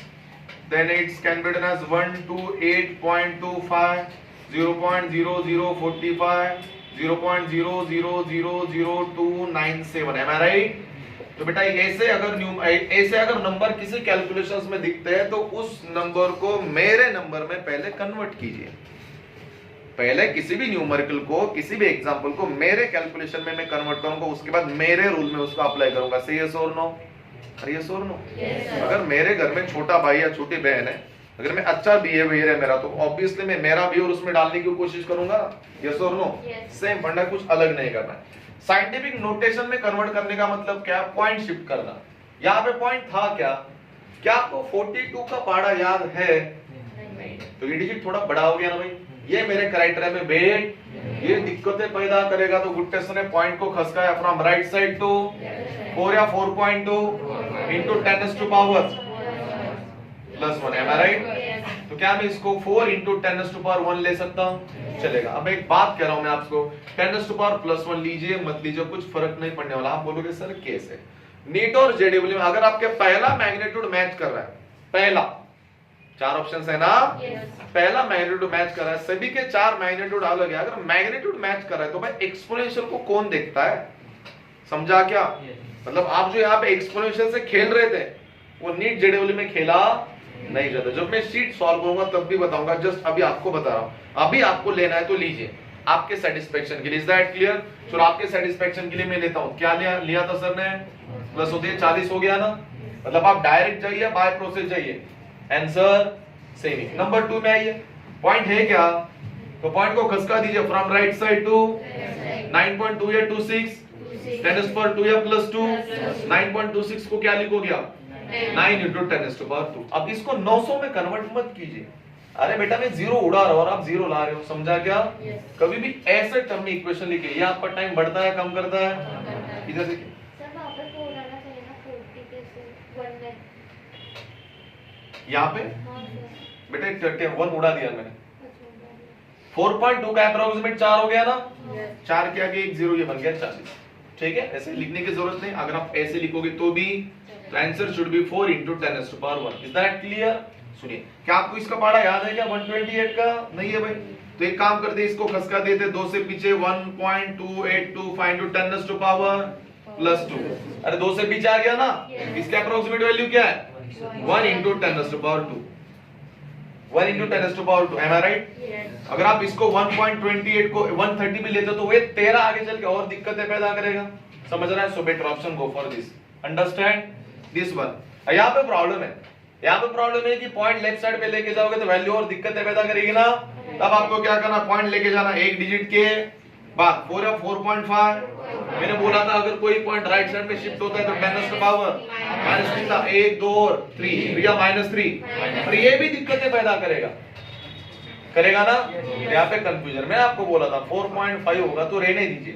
then it can be written as 1 to 8.25, 0.0045, 0.000297। am I right? तो बेटा ऐसे अगर नंबर किसी कैलकुलेशंस में दिखते हैं तो उस नंबर को मेरे नंबर में पहले कन्वर्ट कीजिए। पहले किसी भी न्यूमेरिकल को, किसी भी एग्जांपल को मेरे कैलकुलेशन में मैं कन्वर्ट करूंगा, उसके बाद मेरे रूल में उसको अप्लाई करूंगा। से यस और नो? अरे यस और नो? अगर मेरे घर में छोटा भाई या छोटी बहन है, अगर मैं अच्छा बिहेवियर है मेरा, तो ऑब्वियसली मैं मेरा बिहेवियर उसमें डालने की कोशिश करूंगा। यस और नो? सेम फंडा, कुछ अलग नहीं करना है। साइंटिफिक नोटेशन में कन्वर्ट करने का मतलब क्या? पॉइंट शिफ्ट करना। यहाँ पे पॉइंट था क्या आपको 42 का पाड़ा याद है? नहीं। तो ये डिजिट थोड़ा बड़ा हो गया ना भाई, ये मेरे क्राइटेरिया में बैठ, ये दिक्कतें पैदा करेगा। तो गुड टेस्ट ने पॉइंट को खसकाया फ्रॉम राइट साइड टू 4 या 4.2 into 10⁻⁴ +1। am I right? तो क्या मैं इसको 4 into 10⁻⁴ ले सकता हूँ? चलेगा। अब एक बात कह रहा हूं मैं आपको, 10⁻+1 लीजिए मत लीजिए कुछ फर्क नहीं पड़ने वाला। आप बोलोगे सर कैसे? नीट और जेडब्ल्यू में अगर आपके पहला मैग्नीट्यूड मैच कर रहा है, पहला चार ऑप्शंस है ना। पहला मैग्नीट्यूड मैच कर रहा है, सभी के चार मैग्नीट्यूड अलग है। अगर मैग्नीट्यूड मैच कर रहा है तो भाई एक्सपोनेंशियल को कौन देखता है, समझा क्या? मतलब आप जो यहाँ पे एक्सपोनेंशियल से खेल रहे थे वो नीट जेडब्ल्यू में खेला नहीं जाता। जब मैं शीट सॉल्व करूंगा तब भी बताऊंगा, जस्ट अभी आपको बता रहा हूं। अभी आपको लेना है तो लीजिए आपके सेटिस्फेक्शन के लिए। Is that clear? चलो आपके सेटिस्फेक्शन के लिए मैं लेता हूं। क्या लिया था सर ने? प्लस होती है 40 हो गया ना। मतलब आप डायरेक्ट जाइए, बाय प्रोसेस जाइए, आंसर सेम ही। नंबर 2 में आइए, पॉइंट है क्या? तो पॉइंट को खसका दीजिए फ्रॉम राइट साइड टू 9.2 या 26 10⁻² या +2। 9.26 को क्या लिखोगे आप? 9 × 10⁻²। अब इसको 900 में कन्वर्ट मत कीजिए। अरे बेटा मैं जीरो उड़ा रहा हूं और आप जीरो ला रहे हो, समझा क्या? कभी भी ऐसे टर्म में इक्वेशन लिखिए, ये आपका टाइम बढ़ता है कम करता है? इधर देखिए यहाँ पे बेटा 1 उड़ा दिया मैंने। 4.2 का अप्रोक्सीमेट 4 हो गया ना। 4 के आगे एक जीरो, ये बन गया 40। ठीक है, ऐसे लिखने की जरूरत नहीं। अगर आप ऐसे लिखोगे तो भी answer should B 4 × 10⁻1। Is that clear? सुनिए, क्या आपको इसका पढ़ा याद है क्या? 128 का नहीं है भाई? तो एक काम करते, इसको खसका देते 2 से पीछे 1.282 × 10⁻² +2। अरे 2 से पीछे आ गया ना। इसके अप्रोक्सीमेट वैल्यू क्या है? 1 × 10⁻²। 1 × 10⁻²। M I right? अगर आप इसको 1.28 को 130 भी लेते तो वे 13 आगे चल के और दिक्कतें पैदा करेगा। समझ रहा है? So better option go for this. Understand this one. यहाँ पे प्रॉब्लम है, यहाँ पे प्रॉब्लम है कि पॉइंट लेफ्ट साइड पे लेके जाओगे तो वैल्यू और दिक्कतें पैदा करेगी ना। तब आपको क्या करना? पॉइंट लेके जाना एक डिजिट के बाद 4 या 4.5। मैंने बोला था अगर कोई पॉइंट राइट साइड में शिफ्ट होता है तो 10⁻³ कितना? 1 2 और 3 या -3। और ये भी दिक्कतें पैदा करेगा ना। यहाँ पे कंफ्यूजन, मैं आपको बोला था 4.5 होगा तो रहने दीजिए,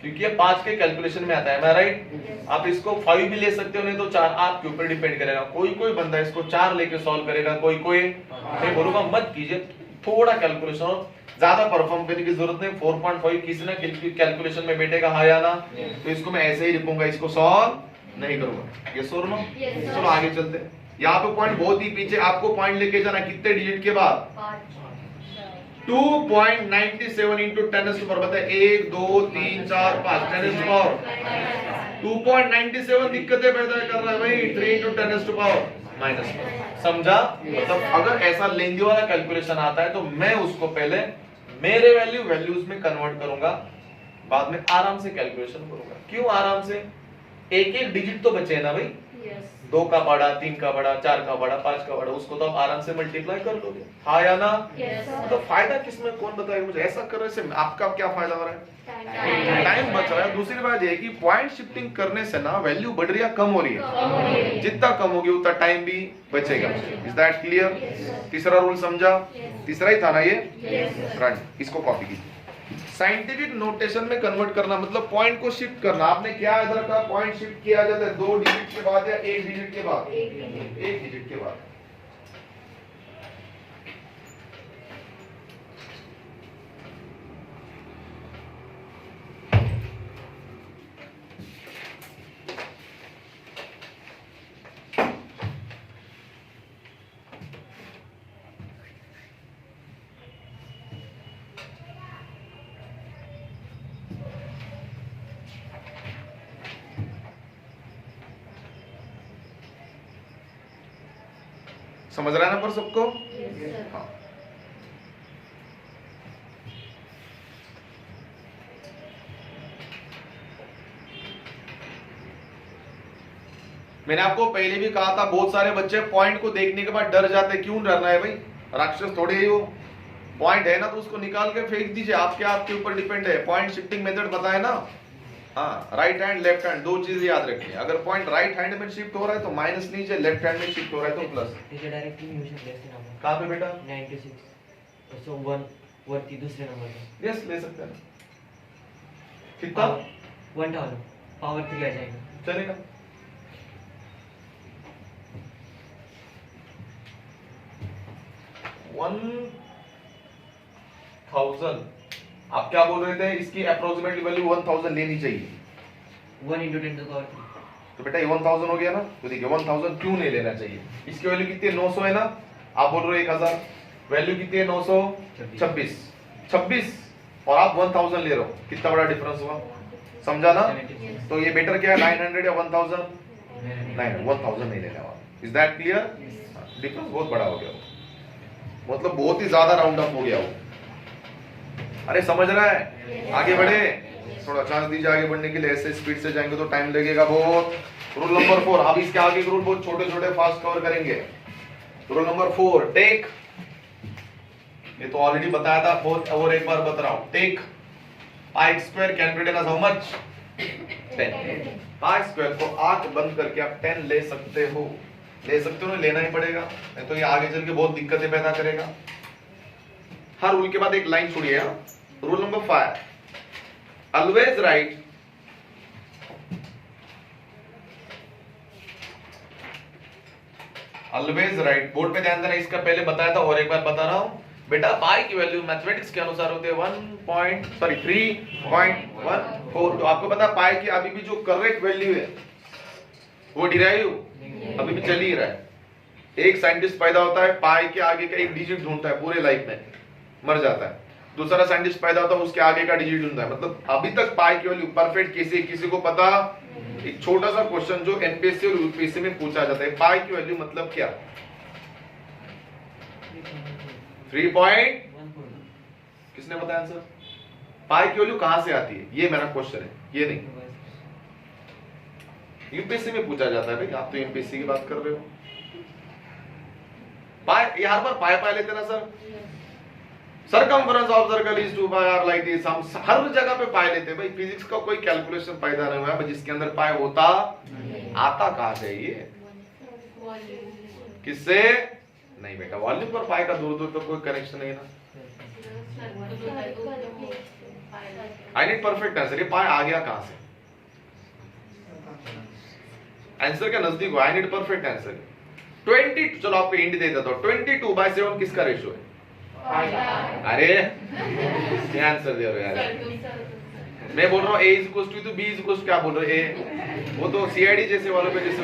क्योंकि ये 5 के कैलकुलेशन में आता है। मैं राइट? आप इसको 5 भी ले सकते हो, नहीं तो 4, आपके ऊपर डिपेंड करेगा। कोई बंदा इसको 4 लेके सॉल्व करेगा, कोई मैं बोलूंगा मत कीजिए, थोड़ा कैलकुलेशन ज्यादा परफॉर्म करने की जरूरत नहीं। 4.5 किसी ना कैलकुलेशन में बैठेगा, हाँ या ना? तो इसको मैं ऐसे ही लिखूंगा, इसको सॉल्व नहीं करूंगा। ये और नो। चलो आगे चलते हैं। यहाँ पे पॉइंट बहुत ही पीछे, आपको पॉइंट लेके जाना कितने डिजिट के बाद? 2.97 × 10⁻, बताए 1 2 3 4 5 10⁻। 2.97 दिक्कतें पैदा कर रहा है भाई। 3 × 10⁻⁻। समझा? मतलब अगर ऐसा लेंदी वाला कैलकुलेशन आता है तो मैं उसको पहले मेरे वैल्यूज में कन्वर्ट करूंगा, बाद में आराम से कैलकुलेशन करूंगा। क्यों आराम से? एक डिजिट तो बचे ना भाई। 2 का बड़ा, 3 का बड़ा, 4 का बड़ा, 5 का बड़ा, उसको तो आप आराम से मल्टीप्लाई कर लोगे, हाँ या ना? तो फायदा किसमें, कौन बताएगा मुझे? ऐसा करने से आपका क्या फायदा हो रहा है? टाइम बच रहा है। दूसरी बात यह है कि पॉइंट शिफ्टिंग करने से ना वैल्यू बढ़ रही है कम हो रही है? जितना कम होगी उतना टाइम भी बचेगा। Is that clear? तीसरा रूल समझा? तीसरा ही था ना ये। राइट, इसको कॉपी कीजिए। साइंटिफिक नोटेशन में कन्वर्ट करना मतलब पॉइंट को शिफ्ट करना। आपने क्या इधर का पॉइंट शिफ्ट किया जाता है 2 डिजिट के बाद या 1 डिजिट के बाद? 1 डिजिट के बाद। समझ रहा है ना पर सबको? हाँ। मैंने आपको पहले भी कहा था बहुत सारे बच्चे पॉइंट को देखने के बाद डर जाते। क्यों डरना है भाई? राक्षस थोड़े ही हो। पॉइंट है ना तो उसको निकाल के फेंक दीजिए, आपके ऊपर डिपेंड है। पॉइंट शिफ्टिंग मेथड बताए ना। हाँ, राइट हैंड लेफ्ट हैंड 2 चीजें याद रखनी है। अगर पॉइंट राइट हैंड में शिफ्ट हो रहा है तो माइनस नीचे, लेफ्ट हैंड में शिफ्ट हो रहा है तो प्लस। इसे डायरेक्टली घेऊ शकले असते ना? कहाँ पे बेटा? 96 सो 1 वरती दुसरे नंबर पे। यस, ले सकते हैं। कितना? 1000 पावर 3 आ जाएगा, चलेगा। $1000। आप क्या बोल रहे थे? इसकी अप्रोक्सीमेटली वैल्यू 1000 लेनी चाहिए। 1 × 10⁻3। तो बेटा ये 1000 हो गया ना। तो देखिए 1000 क्यों नहीं लेना चाहिए? इसकी वैल्यू कितनी है? 900 है ना। आप बोल रहे हो 1000, वैल्यू कितनी है 926, 26 और आप 1000 ले रहे हो, कितना बड़ा डिफरेंस हुआ, समझा ना? तो ये बेटर क्या है, 900 या 1000? नहीं, 1000 नहीं लेने वाला। Is that clear? डिफरेंस बहुत बड़ा हो गया, मतलब बहुत ही ज्यादा राउंड अप हो गया वो। अरे समझ रहा है? आगे बढ़े, थोड़ा चांस दीजिए आगे बढ़ने के लिए, ऐसे स्पीड से जाएंगे तो टाइम लगेगा बहुत। रूल नंबर 4, अब इसके आगे के रूल बहुत छोटे छोटे फास्ट कवर करेंगे। रूल नंबर 4, टेक, ये तो ऑलरेडी बताया था, बहुत और एक बार बता रहा हूं। Take pi square can be written as how much? 10। Pi square को आंख बंद करके आप 10 ले सकते हो, ले सकते हो ना, लेना ही पड़ेगा, नहीं तो ये आगे चल के बहुत दिक्कतें पैदा करेगा। हर रूल के बाद एक लाइन छोड़िए। Rule number 5, always right always right, board पे ध्यान देना, इसका पहले बताया था और एक बार बता रहा हूं बेटा। पाई की वैल्यू मैथमेटिक्स के अनुसार होते हैं 3.14। तो आपको पता है पाई की अभी भी जो करेक्ट वैल्यू है वो डिराइव अभी भी चल ही रहा है। एक साइंटिस्ट पैदा होता है, पाई के आगे का एक डिजिट ढूंढता है, पूरे लाइफ में मर जाता है। दूसरा साइंटिस्ट पैदा होता है, उसके आगे का डिजिट ढूंढता है। मतलब अभी तक पाई की वैल्यू परफेक्ट किसी को पता। एक छोटा सा क्वेश्चन जो एनपीएससी और यूपीएससी में पूछा जाता है, पाई की वैल्यू मतलब क्या? 3. किसने बताया आंसर? पाई की वैल्यू कहां से आती है, ये मेरा क्वेश्चन है, ये नहीं। यूपीएससी में पूछा जाता है भाई, आप तो यूपीएससी की बात कर रहे हो। पाई हर बार पाई लेते ना sir. Circumference of circle is 2 pi r like this, हम हर जगह पे पाई लेते हैं भाई। फिजिक्स का कोई कैलकुलेशन पैदा नहीं हुआ है जिसके अंदर पाई होता। आता कहां से ये, किससे? नहीं बेटा, वॉल्यूम पर पाई का दूर दूर तक कोई कनेक्शन नहीं है ना। आई नीड परफेक्ट आंसर, ये पाई आ गया कहां से? आंसर के नजदीक हो, आई नीड परफेक्ट आंसर। 20, चलो आपको हिंट दे देता हूं, 22/7 किसका रेशियो है? अरे क्या आंसर दे रहे हो यार? मैं बोल रहा हूँ a = b = क्या बोल रहे हो? a, वो तो सीआईडी जैसे वालों पे जैसे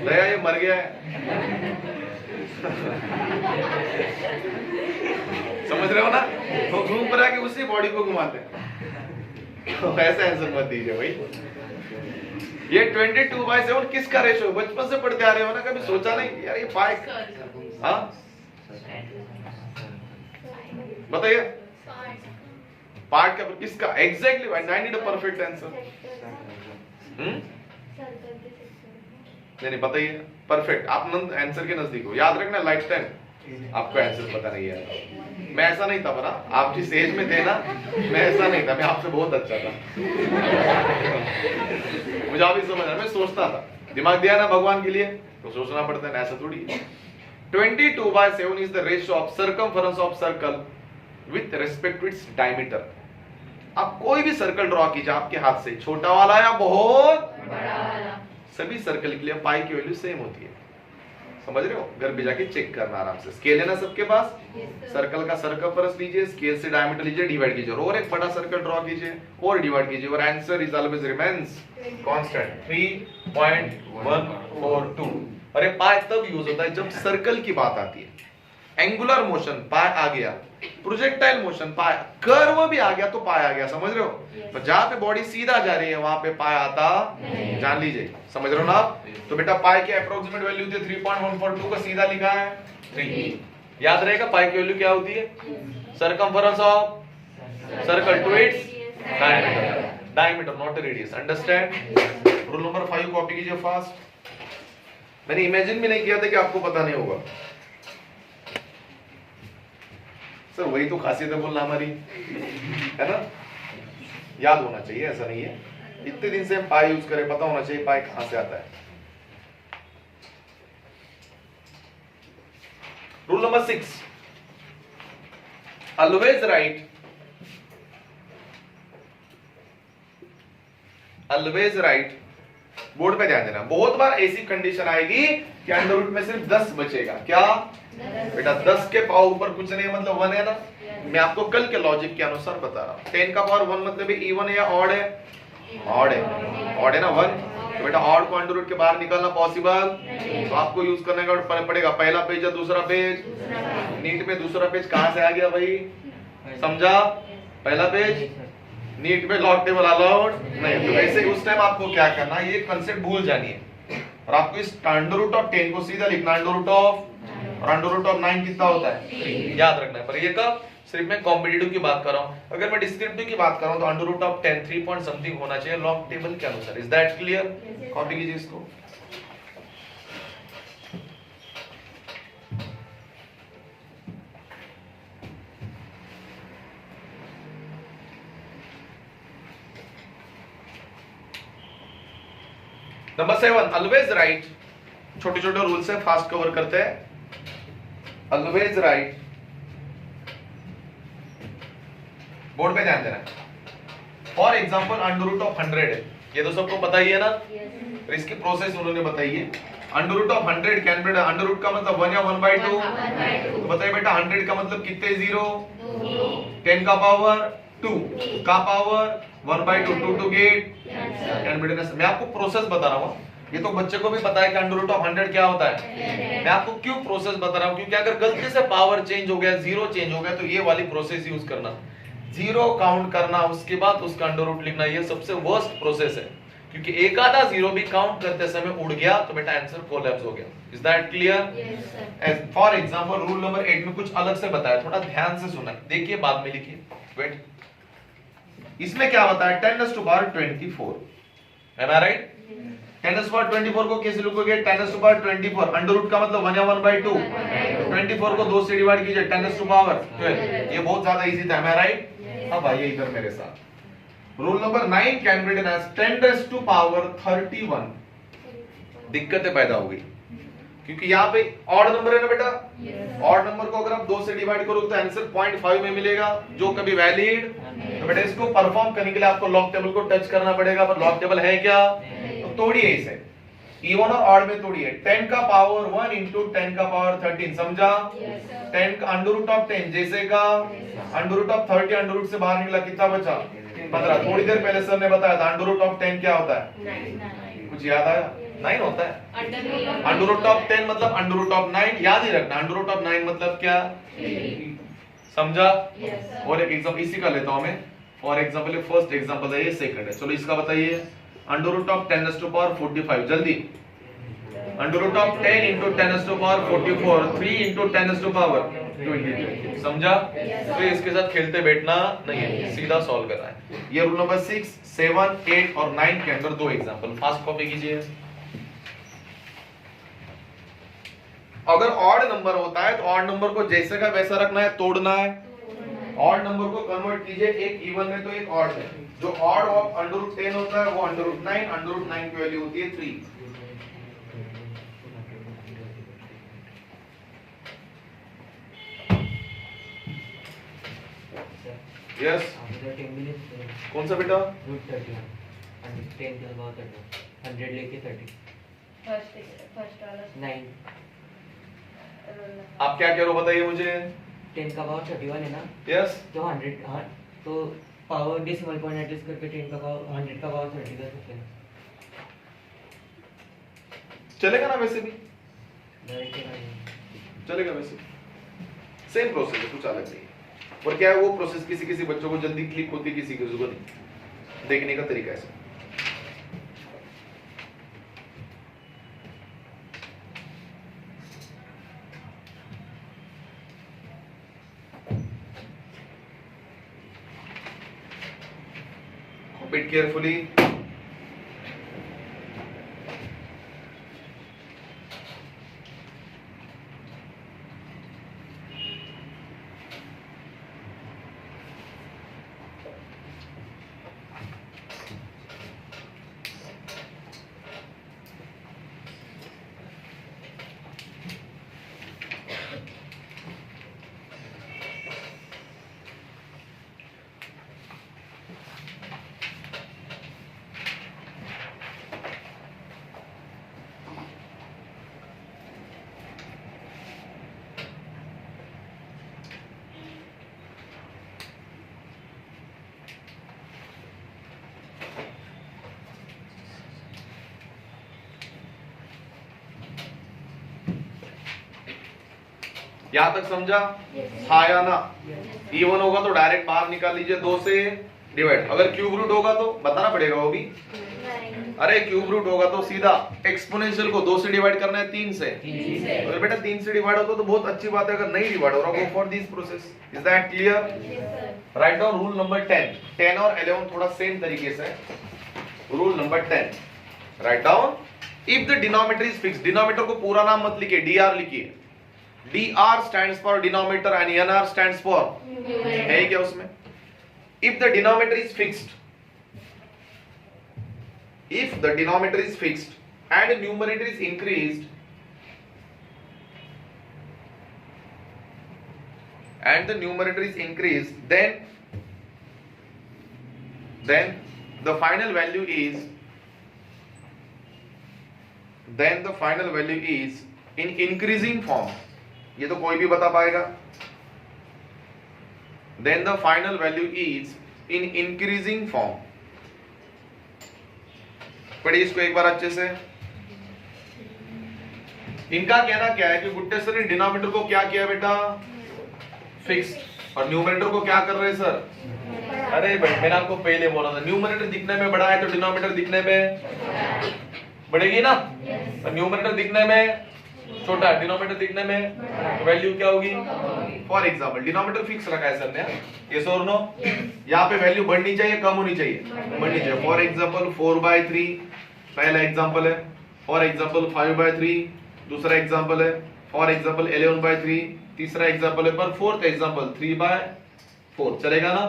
दया ये मर गया है। समझ रहे हो ना? वो घूम पर आके उसी बॉडी को घुमाते हैं। तो ऐसा आंसर मत दीजिए भाई। ये 22/7 किसका रेशियो? बचपन से पढ़ते आ रहे हो ना, कभी सोचा नहीं यार ये पाई? हाँ बताइए, पार्ट का किसका? एग्जैक्टली भाई, 90 परफेक्ट आंसर। नहीं बताइए परफेक्ट, आप आंसर के नजदीक हो। याद रखना लाइफ टाइम आपको आंसर पता नहीं है। मैं ऐसा नहीं था बना, आप जिस एज में थे ना, मैं ऐसा नहीं था, मैं आपसे बहुत अच्छा था। मुझे अभी समझ आया, मैं सोचता था, दिमाग दिया ना भगवान के लिए तो सोचना पड़ता है ना, ऐसा थोड़ी। 22/7 is the ratio of circumference of circle with respect to its diameter. आप कोई भी सर्कल ड्रॉ कीजिए आपके हाथ से, छोटा वाला या बहुत बड़ा वाला, सभी सर्कल के लिए पाई की वैल्यू सेम होती है। समझ रहे हो? घर पे जाके चेक करना आराम से। स्केल है ना सबके पास? सर्कल का सर्कमफरेंस लीजिए, स्केल से डायमीटर लीजिए, डिवाइड कीजिए और एक बड़ा सर्कल ड्रॉ कीजिए और डिवाइड कीजिए और answer is always remains constant 3.142। अरे पाई तब यूज होता है जब सर्कल की बात आती है। एंगुलर मोशन पाई आ गया, प्रोजेक्टाइल मोशन पाई, कर्व भी आ गया तो पाई आ गया। समझ रहे हो? तो जहां पे बॉडी सीधा जा रही है वहां पे पाई आता, जान लीजिए। समझ रहे हो ना आप? तो बेटा पाई की अप्रोक्सीमेट वैल्यू थी 3.142 का सीधा लिखा है 3। याद रहेगा पाई की वैल्यू क्या होती है? Circumference of circle to its diameter not radius. Understand? Rule number 5 copy कीजिए फास्ट। मैंने इमेजिन भी नहीं किया था कि आपको पता नहीं होगा सर, वही तो खासियत है बोलना हमारी, है ना? याद होना चाहिए, ऐसा नहीं है। इतने दिन से हम पाई यूज करें, पता होना चाहिए पाई कहां से आता है। Rule number 6, always right board पे ध्यान देना। बहुत बार ऐसी कंडीशन आएगी कि अंडर रूट में सिर्फ 10 बचेगा। क्या बेटा? 10 के पावर ऊपर कुछ नहीं है, मतलब 1 है ना। मैं आपको कल के लॉजिक के अनुसार बता रहा हूं। 10 का पावर 1 मतलब इवन है या ऑड है? ऑड है ना 1। तो बेटा ऑड को अंडर रूट के बाहर निकालना पॉसिबल, तो आपको यूज करने का पड़ेगा पहला पेज या दूसरा पेज। नीट में दूसरा पेज कहां से आ गया भाई, समझा? पहला पेज नीट में लॉग टेबल अलाउड नहीं। तो वैसे उस टाइम आपको क्या करना है, ये कंसेप्ट भूल जानिए और आपको इस अंडर रूट ऑफ 10 को सीधा लिखना, अंडर रूट ऑफ, और अंडर रूट ऑफ 9 कितना होता है, याद रखना है। पर ये कब, सिर्फ मैं कॉम्पिटिटिव की बात कर रहा हूं। अगर मैं डिस्क्रिप्टिव की बात कर रहा हूं तो under root of 10 3 point something होना चाहिए लॉग टेबल के अनुसार। Is that clear? कॉपी कीजिए इसको। Number 7, always right. छोटे छोटे रूल्स है, फास्ट कवर करते हैं। ऑलवेज राइट, बोर्ड पे ध्यान देना। For example under root of 100 है, ये तो सबको पता ही है ना, तो इसकी प्रोसेस उन्होंने बताई है। Under root of 100 can be, under root का मतलब 1 या 1/2, तो बताइए बेटा 100 का मतलब कितने जीरो, 10 का पावर 2 का पावर 1/2, 2 to get 10। मैं आपको प्रोसेस बता रहा हूँ, ये तो बच्चे को भी पता है कि अंडर रूट ऑफ 100 क्या होता है। मैं आपको क्यों प्रोसेस बता रहा हूँ, क्योंकि अगर गलती से पावर चेंज हो गया, जीरो चेंज हो गया, तो ये वाली प्रोसेस यूज करना, जीरो काउंट करना, उसके बाद उसका अंडर रूट लिखना, ये सबसे वर्स्ट प्रोसेस है। क्योंकि एक आधा जीरो भी काउंट करते समय उड़ गया तो बेटा आंसर कोलैप्स हो गया। Is that clear? For example rule number 8 में कुछ अलग से बताया, थोड़ा ध्यान से सुना, देखिए बाद में लिखिए। वेट, इसमें क्या बताया, 10⁻24, am I right? 10⁻24 को कैसे लिखोगे, 10⁻24, अंडर रूट का मतलब 1 या 1/2, 24 को 2 से डिवाइड कीजिए, 10⁻12। ये बहुत ज्यादा इजी था, am I right? अब आइए इधर मेरे साथ। Rule number 9 can be written as 10⁻31। दिक्कतें पैदा हो गई क्योंकि यहाँ पे ऑड नंबर है ना बेटा, ऑड नंबर को अगर आप 2 से डिवाइड करोगे तो आंसर 0.5 में मिलेगा, जो कभी वैलिड। तो बेटा इसको परफॉर्म करने के लिए आपको लॉग टेबल को टच करना पड़ेगा, पर लॉग टेबल है क्या, तो तोड़िए इसे, इवन और ऑड में तोड़िए। 10 का पावर 1 इंटू 10 का पावर 13, समझा? 10 का अंडर रूट ऑफ 10 जैसे का under root of 30 under root से बाहर निकला, कितना बचा, 15। थोड़ी देर पहले सर ने बताया था अंडर रूट ऑफ 10 क्या होता है, कुछ याद आया? 9 होता है। अंडर रूट ऑफ 10 मतलब अंडर रूट ऑफ 9, याद ही रखना। अंडर रूट ऑफ 9 मतलब क्या, समझा? और एक एग्जांपल इसी का लेता हूं मैं। फॉर एग्जांपल ये फर्स्ट एग्जांपल है, ये सेकंड है, चलो इसका बताइए। अंडर रूट ऑफ 10⁻45, जल्दी। Under root of 10 into 10⁻44, 3 into 10⁻22, समझा? तो इसके साथ खेलते बैठना नहीं है, सीधा सॉल्व करना है। ये रूल नंबर 6, 7, 8 और 9 के अंदर 2 एग्जांपल, फास्ट कॉपी कीजिए। अगर ऑड नंबर होता है तो ऑड नंबर को जैसे का वैसा रखना है, तोड़ना है। ऑड नंबर को कन्वर्ट कीजिए, एक इवन में तो एक ऑड में। जो ऑड ऑफ अंडर रूट 10 होता है वो अंडर रूट 9, अंडर रूट 9 की वैल्यू होती है 3। यस, कौन सा बेटा, रूट 31 10 के बाद 100 लेके 30 फर्स्ट वाला 9। आप क्या कह रहे हो बताइए मुझे। 10 का पावर 31 है ना, यस, तो 100, हाँ, तो पावर डेसिमल पॉइंट एडजस्ट करके 10 का पावर 100 का पावर 30 कर सकते हैं। चलेगा ना, वैसे भी डायरेक्ट चलेगा, वैसे सेम प्रोसेस है, कुछ अलग नहीं है। और क्या है, वो प्रोसेस किसी किसी बच्चों को जल्दी क्लिक होती है, किसी किसी को नहीं। देखने का तरीका है। Bit carefully. यहां तक समझा? हाँ या ना? इवन होगा तो डायरेक्ट बाहर निकाल लीजिए, 2 से डिवाइड। अगर क्यूब रूट होगा तो बताना पड़ेगा वो भी। अरे क्यूब रूट होगा तो सीधा एक्सपोनेंशियल को 2 से डिवाइड करना है 3 से। अगर बेटा 3 से डिवाइड होता तो बहुत अच्छी बात है, अगर नहीं डिवाइड हो रहा go for this process. Is that clear? Write down rule number 10। 10 और 11 थोड़ा सेम तरीके से। Rule number 10 write down, if the denominator is fixed. Denominator को पूरा नाम मत लिखिए, डीआर लिखिए। DR stands for denominator and NR stands for, है क्या उसमें? If the denominator is fixed, if the denominator is fixed and the numerator is increased then the final value is in increasing form. ये तो कोई भी बता पाएगा। then the final value is in increasing form। पढ़िए इसको एक बार अच्छे से। इनका कहना क्या है कि गुट्टे सर ने डिनोमिनेटर को क्या किया बेटा? फिक्स्ड। और न्यूमरेटर को क्या कर रहे हैं सर? अरे भाई मैंने आपको पहले बोला था, न्यूमरेटर दिखने में बड़ा है तो डिनोमिनेटर दिखने में बढ़ेगी ना, और न्यूमरेटर दिखने में छोटा है, डिनोमिनेटर दिखने में वैल्यू क्या होगी? फॉर एग्जाम्पल डिनोमिनेटर फिक्स रखा है सर ने, यस और नो? यहाँ पे वैल्यू बढ़नी चाहिए कम होनी चाहिए? बढ़नी चाहिए। फॉर एग्जाम्पल 4/3 पहला एग्जाम्पल है, फॉर एग्जाम्पल 5/3 दूसरा एग्जाम्पल है, फॉर एग्जाम्पल 11/3 तीसरा एग्जाम्पल है, पर फोर्थ एग्जाम्पल 3/4 चलेगा ना?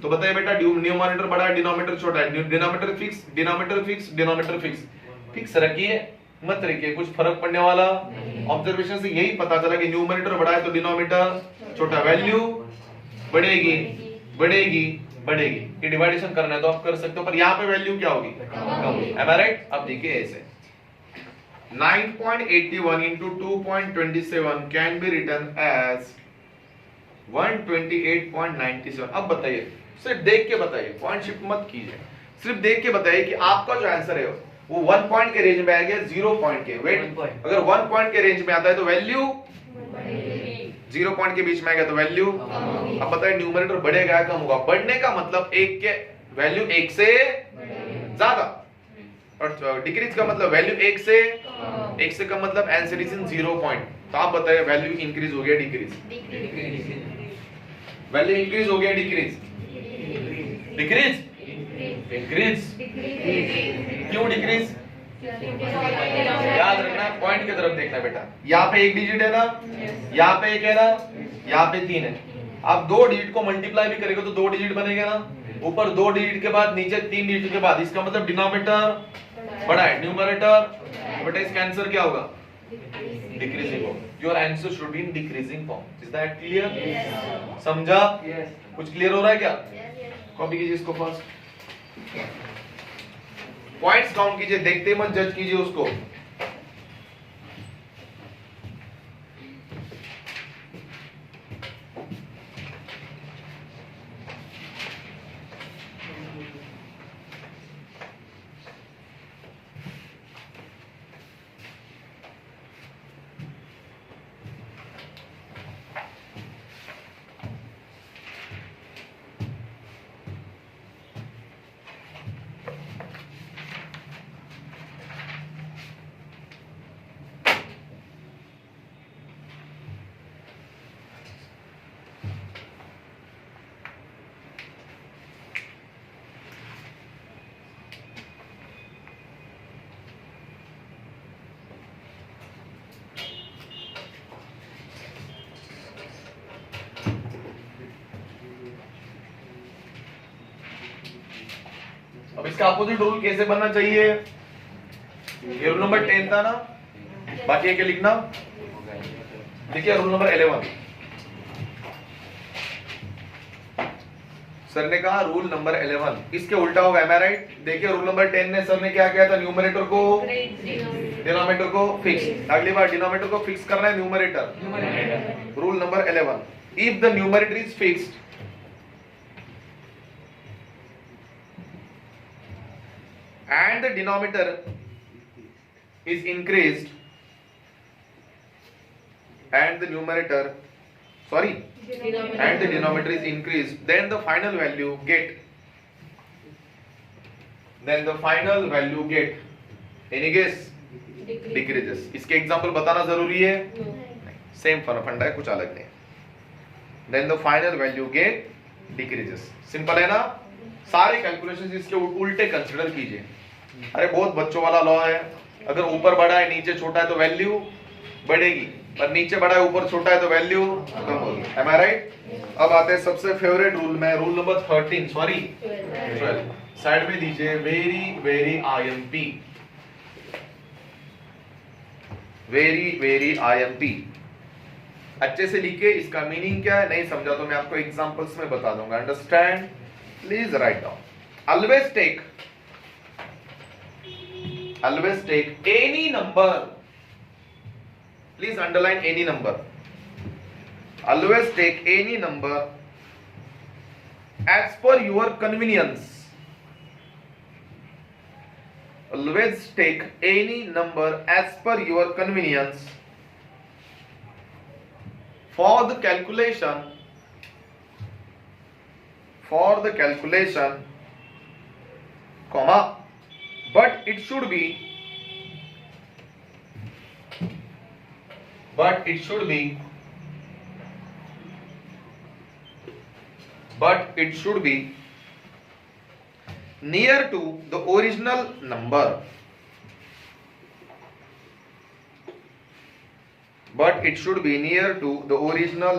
तो बताइए बेटा न्यूमरेटर बड़ा है डिनोमिनेटर छोटा है, denominator fix denominator fix denominator fix. Fix रखिए मत रखिए, कुछ फर्क पड़ने वाला? ऑब्जर्वेशन से यही पता चला कि न्यूमरेटर बड़ा है तो डिनोमिनेटर छोटा, वैल्यू बढ़ेगी बढ़ेगी बढ़ेगी। ये डिवाइडेशन करना है तो आप कर सकते हो, पर यहाँ पे वैल्यू क्या होगी? कम होगी। Am I right? अब देखिए ऐसे 9.81 into 2.27 can be written as 128.97। अब बताइए, सिर्फ देख के बताइए, पॉइंट शिफ्ट मत कीजिए, सिर्फ देख के बताइए कि आपका जो आंसर है वो 1 पॉइंट के रेंज में आ गया 0 पॉइंट के। वेट, अगर 1 पॉइंट के रेंज में आता है तो वैल्यू 0 पॉइंट के बीच में आएगा तो वैल्यू। अब बताइए न्यूमरेटर बढ़ेगा या कम होगा? बढ़ने का मतलब एक के वैल्यू 1 से ज्यादा, और डिक्रीज का मतलब वैल्यू 1 से कम, मतलब आंसर इज इन 0 पॉइंट। तो आप बताइए वैल्यू इंक्रीज हो गया डिक्रीज? वैल्यू इंक्रीज हो गया डिक्रीज? Decrease increase. क्यों डिक्रीज? याद रखना, पॉइंट की तरफ देखना बेटा। यहाँ पे एक डिजिट है ना, यहाँ पे एक है ना, यहाँ पे 3 है। आप 2 डिजिट को मल्टीप्लाई भी करेंगे तो 2 डिजिट बनेगा ना, ऊपर 2 डिजिट के बाद नीचे 3 डिजिट के बाद, इसका मतलब डिनोमिनेटर बड़ा है, न्यूमरेटर बेटा इसका आंसर क्या होगा? डिक्रीजिंग होगा। Your answer should be in decreasing form. Is that clear? समझा? कुछ क्लियर हो रहा है क्या? कॉपी कीजिए इसको फर्स्ट, पॉइंट्स काउंट कीजिए, देखते मत जज कीजिए उसको। अब इसका अपोजिट रूल कैसे बनना चाहिए? ये रूल नंबर 10 था ना, बाकी क्या लिखना? देखिए रूल नंबर 11 सर ने कहा, रूल नंबर 11 इसके उल्टा होगा। M I right? देखिए रूल नंबर 10 ने सर ने क्या किया था? न्यूमरेटर को डिनोमिनेटर को फिक्स। अगली बार डिनोमिनेटर को फिक्स करना है, numerator. Rule number 11, if the numerator is fixed and the denominator is increased and the numerator, sorry, and the denominator is increased, then the final value get, any guess? Decreases. इसके एग्जांपल बताना जरूरी है? सेम फंडा है, कुछ अलग नहीं. Then the final value get decreases. Simple है ना? सारे कैलकुलेशंस इसके उल्टे कंसीडर कीजिए. अरे बहुत बच्चों वाला लॉ है, अगर ऊपर बड़ा है नीचे छोटा है तो वैल्यू बढ़ेगी, और नीचे बड़ा है ऊपर छोटा है तो वैल्यू कम होगी. Am I right? अब आते हैं सबसे फेवरेट रूल में, रूल नंबर 13, सॉरी 12. साइड में दीजिए, वेरी IMP, वेरी IMP. अच्छे से लिखिए, इसका मीनिंग क्या है, नहीं समझा तो मैं आपको एग्जांपल्स में बता दूंगा. Understand, please write down. Always take any number, please underline any number. Always take any number as per your convenience. Always take any number as per your convenience for the calculation, comma, but it should be near to the original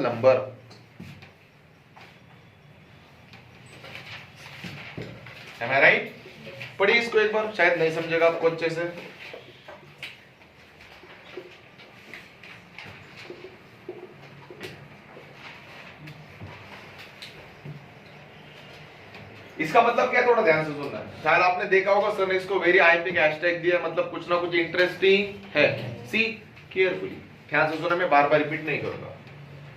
number, Am I right? पढ़िए इसको एक बार, शायद नहीं समझेगा आपको अच्छे से. इसका मतलब क्या, थोड़ा ध्यान से सुनना. शायद आपने देखा होगा सर ने इसको वेरी IMP का हैशटैग दिया, मतलब कुछ ना कुछ इंटरेस्टिंग है. सी केयरफुली, ध्यान से सुनना, मैं बार बार रिपीट नहीं करूंगा.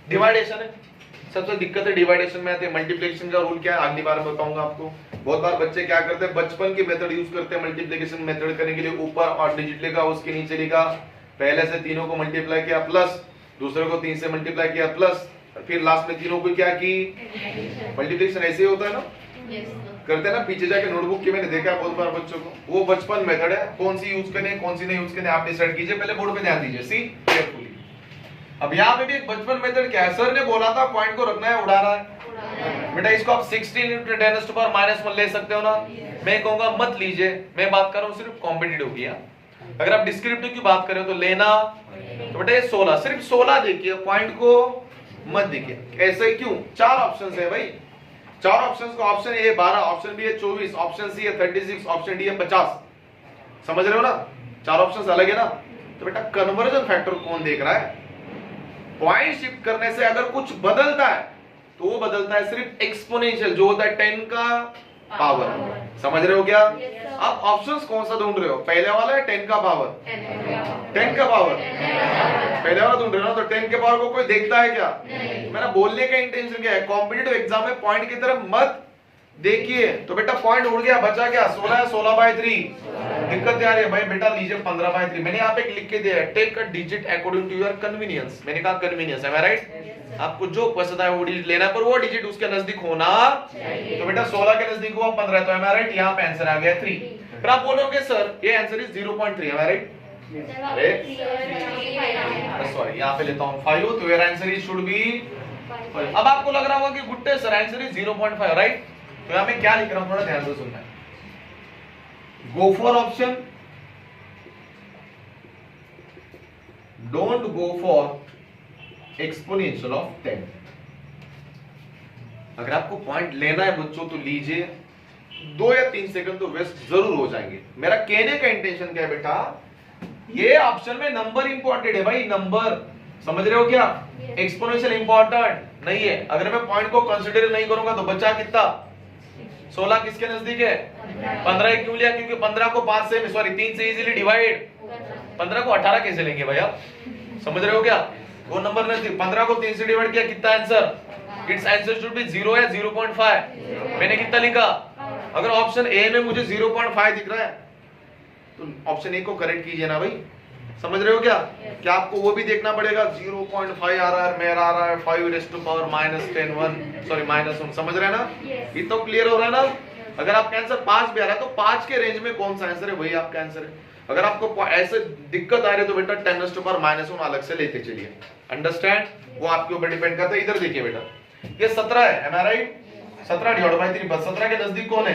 डिवाइडेशन है, सबसे दिक्कत है डिवाइडेशन में आते हैं. मल्टीप्लिकेशन का रूल क्या है अगली बार बताऊंगा आपको. बहुत बार बच्चे क्या करते हैं, बचपन के मेथड यूज करते हैं मल्टीप्लिकेशन मेथड करने के लिए. ऊपर और डिजिट लिखा, उसके नीचे लिखा, पहले से तीनों को मल्टीप्लाई किया प्लस, दूसरे को 3 से मल्टीप्लाई किया प्लस, फिर लास्ट में तीनों को क्या की मल्टीप्लिकेशन. ऐसे होता है ना, करते हैं ना. पीछे जाके नोटबुक की मैंने देखा बहुत बार बच्चों को. वो बचपन मेथड है, कौन सी यूज करनी है कौन सी नहीं यूज करनी है आप डिसाइड कीजिए. पहले बोर्ड पे ध्यान दीजिए, सी केयरफुली. अब यहाँ पे भी एक बचपन मेथड क्या है, सर ने बोला था पॉइंट को रखना है, उड़ा रहा है. बेटा इसको आप 16 × 10⁻⁻1 ले सकते हो ना. मैं कहूंगा मत लीजिए, मैं बात कर रहा हूँ सिर्फ कॉम्पिटिटिव की. अगर आप डिस्क्रिप्टिव की बात करें तो लेना. तो बेटा ये 16, सिर्फ 16 देखिए, पॉइंट को मत देखिए. ऐसे क्यों? 4 ऑप्शंस है भाई, 4 ऑप्शंस को. ऑप्शन ए 12, ऑप्शन बी है 24, ऑप्शन सी है 36, ऑप्शन डी है 50. समझ रहे हो ना, 4 ऑप्शंस अलग है ना. तो बेटा कन्वर्जन फैक्टर कौन देख रहा है? पॉइंट शिफ्ट करने से अगर कुछ बदलता है तो वो बदलता है सिर्फ एक्सपोनेंशियल, जो होता है 10 का पावर. समझ रहे हो क्या? आप ऑप्शंस कौन सा ढूंढ रहे हो, पहले वाला है 10 का पावर? 10 का पावर पहले वाला ढूंढ रहे हो ना. तो 10 के पावर को कोई देखता है क्या? मेरा बोलने का इंटेंशन क्या है, कॉम्पिटिटिव एग्जाम में पॉइंट की तरफ मत देखिए. तो बेटा पॉइंट उड़ गया, बचा क्या? 16 है, 16/3. दिक्कत क्या है भाई? बेटा लीजिए 15/3. मैंने यहाँ पे लिख के दिया है, take a digit according to your convenience. मैंने कहा कन्वीनियंस, है राइट? आपको जो पसंद है वो डिजिट लेना, पर वो डिजिट उसके नजदीक होना चाहिए. तो बेटा 16 के नजदीक हुआ 15, तो है राइट? यहाँ पे आंसर आ गया 3. फिर आप बोलोगे सर ये आंसर इज 0.3, है राइट? सॉरी, यहाँ पे लेता हूँ 5, तो your answer is should be 5. अब आपको लग रहा होगा कि गुड्डे सर आंसर इज 0.5, राइट? तो यहाँ मैं क्या लिख रहा हूँ, थोड़ा ध्यान से सुनना है. गो for option, don't go for exponential of 10. अगर आपको पॉइंट लेना है बच्चों तो लीजिए, 2 या 3 सेकंड तो वेस्ट जरूर हो जाएंगे. मेरा कहने का इंटेंशन क्या है बेटा, ये ऑप्शन में नंबर इंपॉर्टेंट है भाई, नंबर. समझ रहे हो क्या? एक्सपोनेंशियल इंपॉर्टेंट नहीं है. अगर मैं पॉइंट को कंसीडर नहीं करूंगा तो बचा कितना? 16 किसके नजदीक है? 15. क्यों लिया? क्योंकि 15 को 5 से, सॉरी 3 से इजीली डिवाइड. 15 को 18 कैसे लेंगे भाई आप? समझ रहे हो क्या? वो नंबर नजदीक. 15 को 3 से डिवाइड किया, कितना answer? It's answer should B 0 या 0.5. मैंने कितना लिखा? अगर ऑप्शन ए में मुझे 0.5 दिख रहा है तो ऑप्शन ए को करेक्ट कीजिए ना भाई. समझ रहे हो क्या? Yes. क्या आपको वो भी देखना पड़ेगा 0.5 आ रहा है, मेरा आ रहा है 5 raised to power -10 1 सॉरी -1, समझ रहे हैं ना? Yes. ये तो क्लियर हो रहा है ना? अगर आपका आंसर 5 भी आ रहा है तो 5 के रेंज में कौन सा आंसर है वही आपका आंसर है। अगर आपको ऐसे दिक्कत आ रही है तो बेटा 10 raised to power -1 अलग से लेते चलिए। अंडरस्टैंड? वो आपके ऊपर डिपेंड करता है। इधर देखिए बेटा, ये 17 है, am I right? 17 divide by 3, बस 17 के नजदीक कौन है?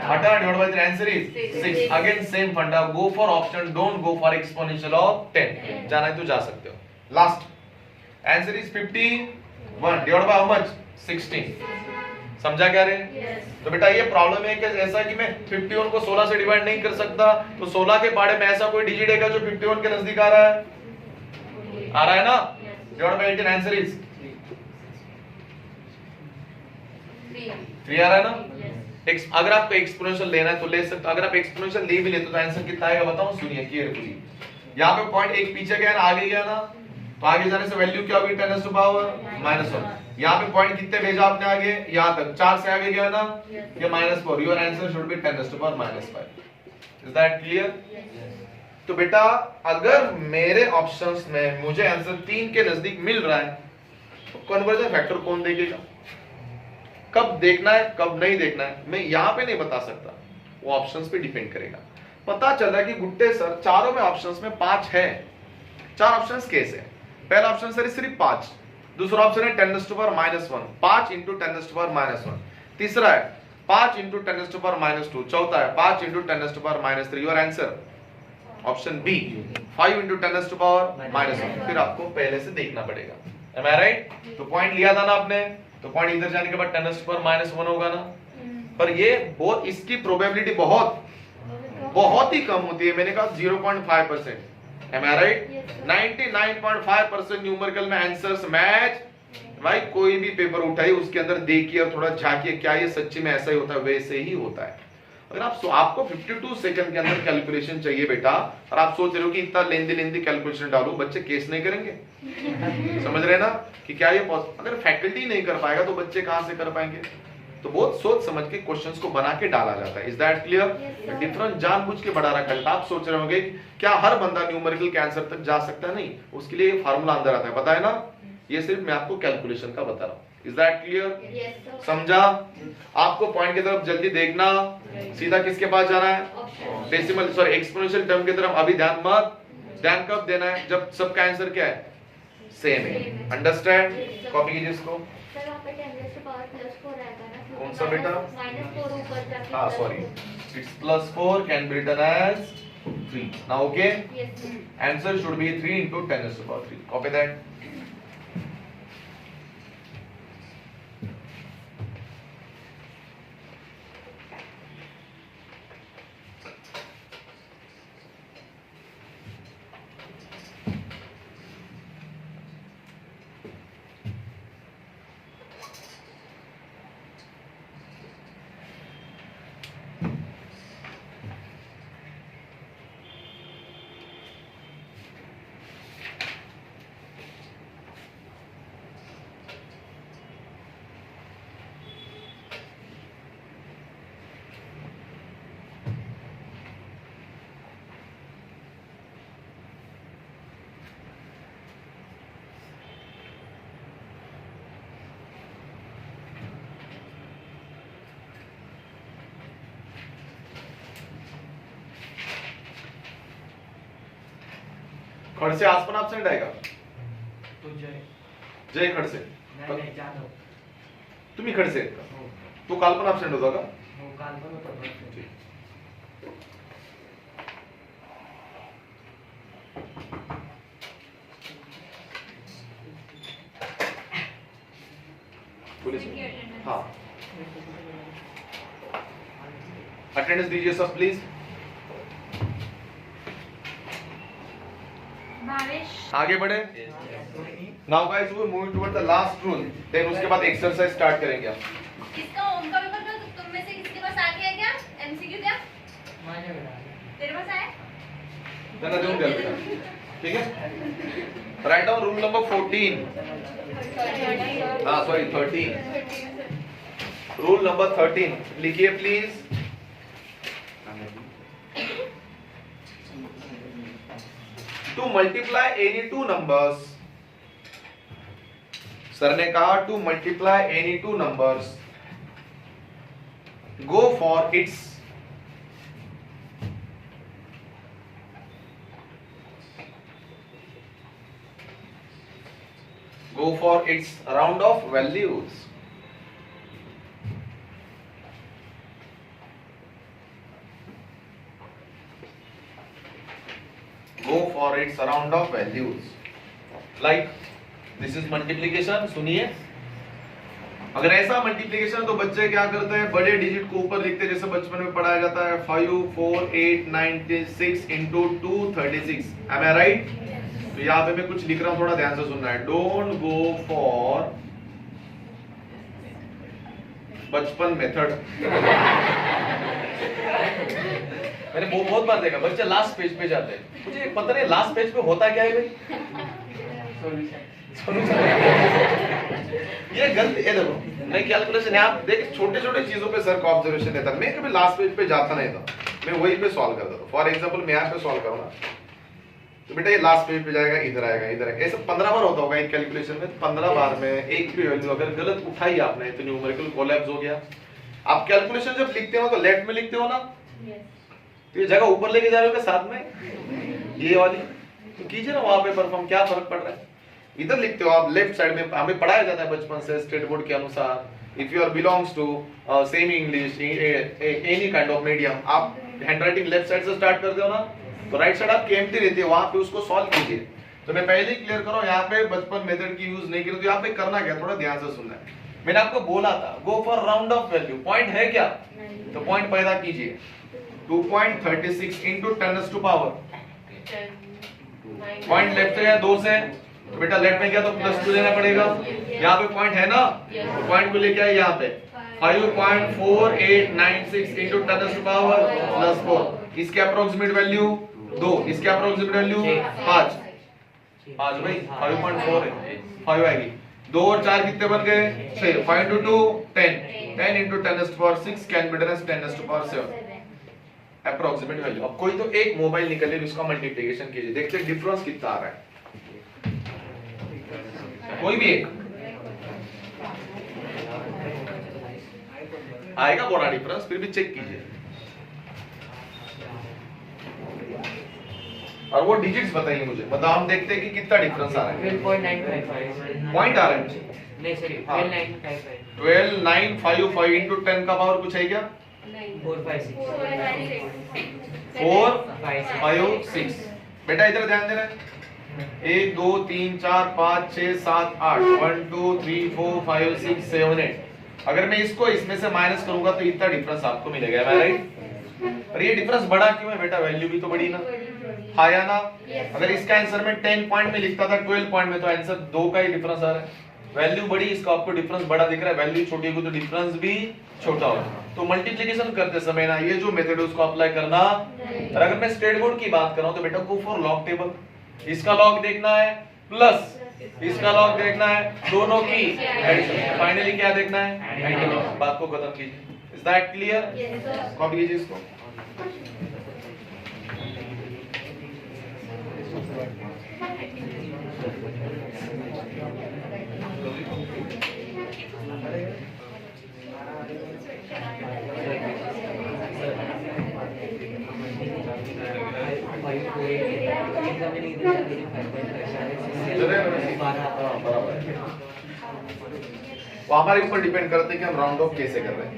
18 divide by 3, answer is 6। Again same फंडा, go for option, don't go for exponential of 10। जाना है तो जा सकते हो। Last answer is 51 divide by how much? 16। समझा क्या रे? Yes. तो बेटा ये प्रॉब्लम है कि ऐसा है कि मैं 51 को 16 से डिवाइड नहीं कर सकता, तो 16 के पाड़े में ऐसा कोई डिजिट है जो 51 के नजदीक आ रहा है? आ रहा है ना? डिवाइड बाय 18, आंसर इज 3 आ रहा है ना? अगर आपको एक्सपोनेंशियल लेना है तो ले सकते हो, अगर आप एक्सपोनेंशियल ले भी लेते तो आंसर कितना आएगा बताओ? सुनिए केयरफुली। यहाँ पे पॉइंट एक पीछे गया ना, आगे गया ना, तो आगे जाने से वैल्यू क्या होगी? 10 raised to power -1। यहाँ पे पॉइंट कितने भेजा आपने आगे? यहाँ तक 4 से आगे गया ना, ये -4। Your answer should B 10 raised to power -5। Is that clear? तो बेटा अगर मेरे ऑप्शंस में मुझे आंसर 3 के नजदीक मिल रहा है तो कन्वर्जन फैक्टर कौन देखेगा? कब देखना है कब नहीं देखना है मैं यहाँ पे नहीं बता सकता, वो ऑप्शंस पे डिपेंड करेगा। पता चला कि गुट्टे सर चारों में ऑप्शंस में 5 है। 4 ऑप्शंस कैसे? पहला ऑप्शन सर सिर्फ 5, दूसरा ऑप्शन है 10 raised to power -1, 5 into 10 raised to power -1, तीसरा है 5 into 10 raised to power -2, चौथा है 5 into 10 raised to power -3। Your answer option B 5 into 10 raised to power -1। फिर आपको पहले से देखना पड़ेगा। Am I right? तो पॉइंट लिया था ना आपने, तो पॉइंट इधर जाने के बाद 10 raised to power -1 होगा ना। पर ये बहुत, इसकी प्रोबेबिलिटी बहुत ही कम होती है। मैंने कहा 0.5%। Am I right? 99.5% न्यूमेरिकल में आंसर्स मैच। भाई कोई भी पेपर उठाइए उसके अंदर देखिए और थोड़ा झांकिए, क्या ये सच्ची में ऐसा ही होता है? वैसे ही होता है। अगर आपको 52 सेकंड के अंदर कैलकुलेशन चाहिए बेटा, और आप सोच रहे हो कि इतना लेंदी कैलकुलेशन डालो, बच्चे केस नहीं करेंगे। समझ रहे ना कि क्या ये अगर फैकल्टी नहीं कर पाएगा तो बच्चे कहां से कर पाएंगे? तो बहुत सोच समझ के क्वेश्चंस को बना के डाला जाता है। Is that clear? डिफरेंस जानबूझ के बढ़ा रखा है। आप सोच रहे होंगे क्या हर बंदा न्यूमेरिकल के आंसर तक जा सकता है? नहीं, उसके लिए फार्मूला अंदर आता है, पता है ना? ये सिर्फ मैं आपको कैलकुलेशन का बता रहा हूं। Is that clear? समझा? आपको पॉइंट की तरफ जल्दी देखना, सीधा किसके पास जाना है? डेसिमल सॉरी एक्सपोनेंशियल टर्म की तरफ अभी ध्यान मत। ध्यान कब देना है? जब सबका आंसर क्या है? सेम है। अंडरस्टैंड? कॉपी कीजिए इसको। सर वहाँ पे 10 raised to power +4 आएगा ना? कौन सा बेटा? -4 ऊपर जाके हाँ sorry, it's +4 can be written as 3 now. Okay, Yes, sir. Answer should be 3 into 10 raised to power 3। Copy that. Khadse आज पण absent आहे का? तो जय खडसे, नाही जाधव। तुम्ही खडसे आहेत का? हो तो काल पण absent होता का? हो काल पण होता बस। ठीक. पुलिस हाँ अटेंडेंस दीजिए सब प्लीज। आगे बढ़े। Now guys we moving toward the last rule, then उसके बाद एक्सरसाइज स्टार्ट करेंगे आप। किसका ओम का पेपर था? तुम में से किसके पास आ गया क्या? एमसीक्यू क्या? माझ्याकडे आलं। तेरे पास आया? त्यांना देऊन द्या बेटा, ठीक है। राइट डाउन रूल नंबर 14, हाँ सॉरी 13, रूल नंबर 13 लिखिए please. To multiply any two numbers, sir ने कहा to multiply any two numbers go for its round of values. Go for its round of values. Like this is multiplication. सुनिए, अगर ऐसा मल्टीप्लिकेशन तो बच्चे क्या करते हैं, बड़े डिजिट को ऊपर लिखते हैं, जैसे बचपन में पढ़ाया जाता है 5 4 8 96 into 2 36. Am I right? तो यहाँ पे मैं कुछ लिख रहा हूँ, थोड़ा ध्यान से सुनना है. डोंट गो फॉर बचपन मेथड. मैंने बहुत बार देखा बच्चे लास्ट पेज पे जाते हैं, मुझे पता नहीं लास्ट पेज पे होता क्या है भाई. ये गलती है. देखो मैं कैलकुलेशन आप देख, छोटे छोटे चीजों पे सर को ऑब्जर्वेशन देता, मैं कभी लास्ट पेज पे जाता नहीं था, मैं वही पे सॉल्व करता था. फॉर एग्जांपल मैं यहाँ पे सॉल्व करूंगा तो बेटा ये लास्ट पेज पे जाएगा, इधर आएगा, इधर आएगा, ऐसे 15 बार होता होगा एक कैलकुलेशन में. 15 बार में एक भी वैल्यू अगर गलत उठाई आपने तो न्यूमेरिकल कोलैप्स हो गया. आप कैलकुलेशन जब लिखते हो तो लेफ्ट में लिखते हो ना, तो ये जगह ऊपर लेके जा रहे हो क्या साथ में, ये वाली तो कीजिए ना वहां पे परफॉर्म, क्या फर्क पड़ रहा है. इधर लिखते हो आप लेफ्ट साइड में, हमें पढ़ाया जाता है बचपन से स्टेट बोर्ड के अनुसार. If you are belongs to semi English any kind of medium, आप हैंडराइटिंग लेफ्ट साइड से स्टार्ट करते हो ना, तो राइट साइड आपकी एम्प्टी रहती है, वहां पे उसको सॉल्व कीजिए. तो मैं पहले ही क्लियर करो, यहाँ पे बचपन मेथड की यूज नहीं की, तो यहाँ पे करना क्या, थोड़ा ध्यान से सुनना है. मैंने आपको बोला था go for round off value. Point है क्या, तो पॉइंट पैदा कीजिए. 2.36 into 10 to power. Point left से है 2 से, तो बेटा लेफ्ट में क्या तो +2 लेना पड़ेगा. यहाँ पे पॉइंट है ना, तो पॉइंट को लेके आए यहाँ पे 5.4896 into 10 to power +4. इसके अप्रोक्सीमेट वैल्यू 2, इसके अप्रोक्सीमेट वैल्यू 5 भाई 5.4 है, 5 आएगी. 2 और 4 कितने बन गए, 6. 5 into 2 10, 10 into 10 to power 6 can be done as 10 to power 7 approximate value. अब कोई तो एक मोबाइल निकले, इसका मल्टीप्लिकेशन कीजिए, देखते हैं डिफरेंस कितना आ रहा है. कोई भी एक आएगा बड़ा डिफरेंस, फिर भी चेक कीजिए. और वो डिजिट्स बताइए मुझे, मतलब हम देखते हैं कि कितना डिफरेंस आ रहा है. 12.955 पॉइंट आ रहा है, नहीं सॉरी 12.955 12955 into 10 का पावर कुछ है क्या, 456 4 5 6. बेटा इधर ध्यान देना है. 1 2 3 4 5 6 7 8 1 2 3 4 5 6 7 8. अगर मैं इसको इसमें से माइनस करूंगा तो इतना डिफरेंस आपको मिलेगा. है राइट. और ये डिफरेंस बड़ा क्यों है बेटा, वैल्यू भी तो बड़ी ना, आया ना. अगर इसका आंसर में 10 पॉइंट में लिखता था 12 पॉइंट में, तो आंसर 2 का ही डिफरेंस आ रहा है. वैल्यू बड़ी, इसका आपको डिफरेंस बड़ा दिख रहा है, वैल्यू छोटी होगी तो डिफरेंस भी छोटा होगा. तो मल्टीप्लिकेशन करते समय ना ये जो मेथड है उसको अप्लाई करना. और अगर मैं स्टेट बोर्ड की बात कर रहा हूं तो बेटा गो फॉर लॉग टेबल. इसका लॉग देखना है प्लस इसका लॉग देखना है, दोनों की एडिशन. फाइनली क्या देखना है, एंटी. बात को खत्म कीजिए. Is that clear. कॉपी कीजिए इसको. वो हमारे ऊपर डिपेंड करते हैं कि हम राउंड ऑफ कैसे कर रहे हैं.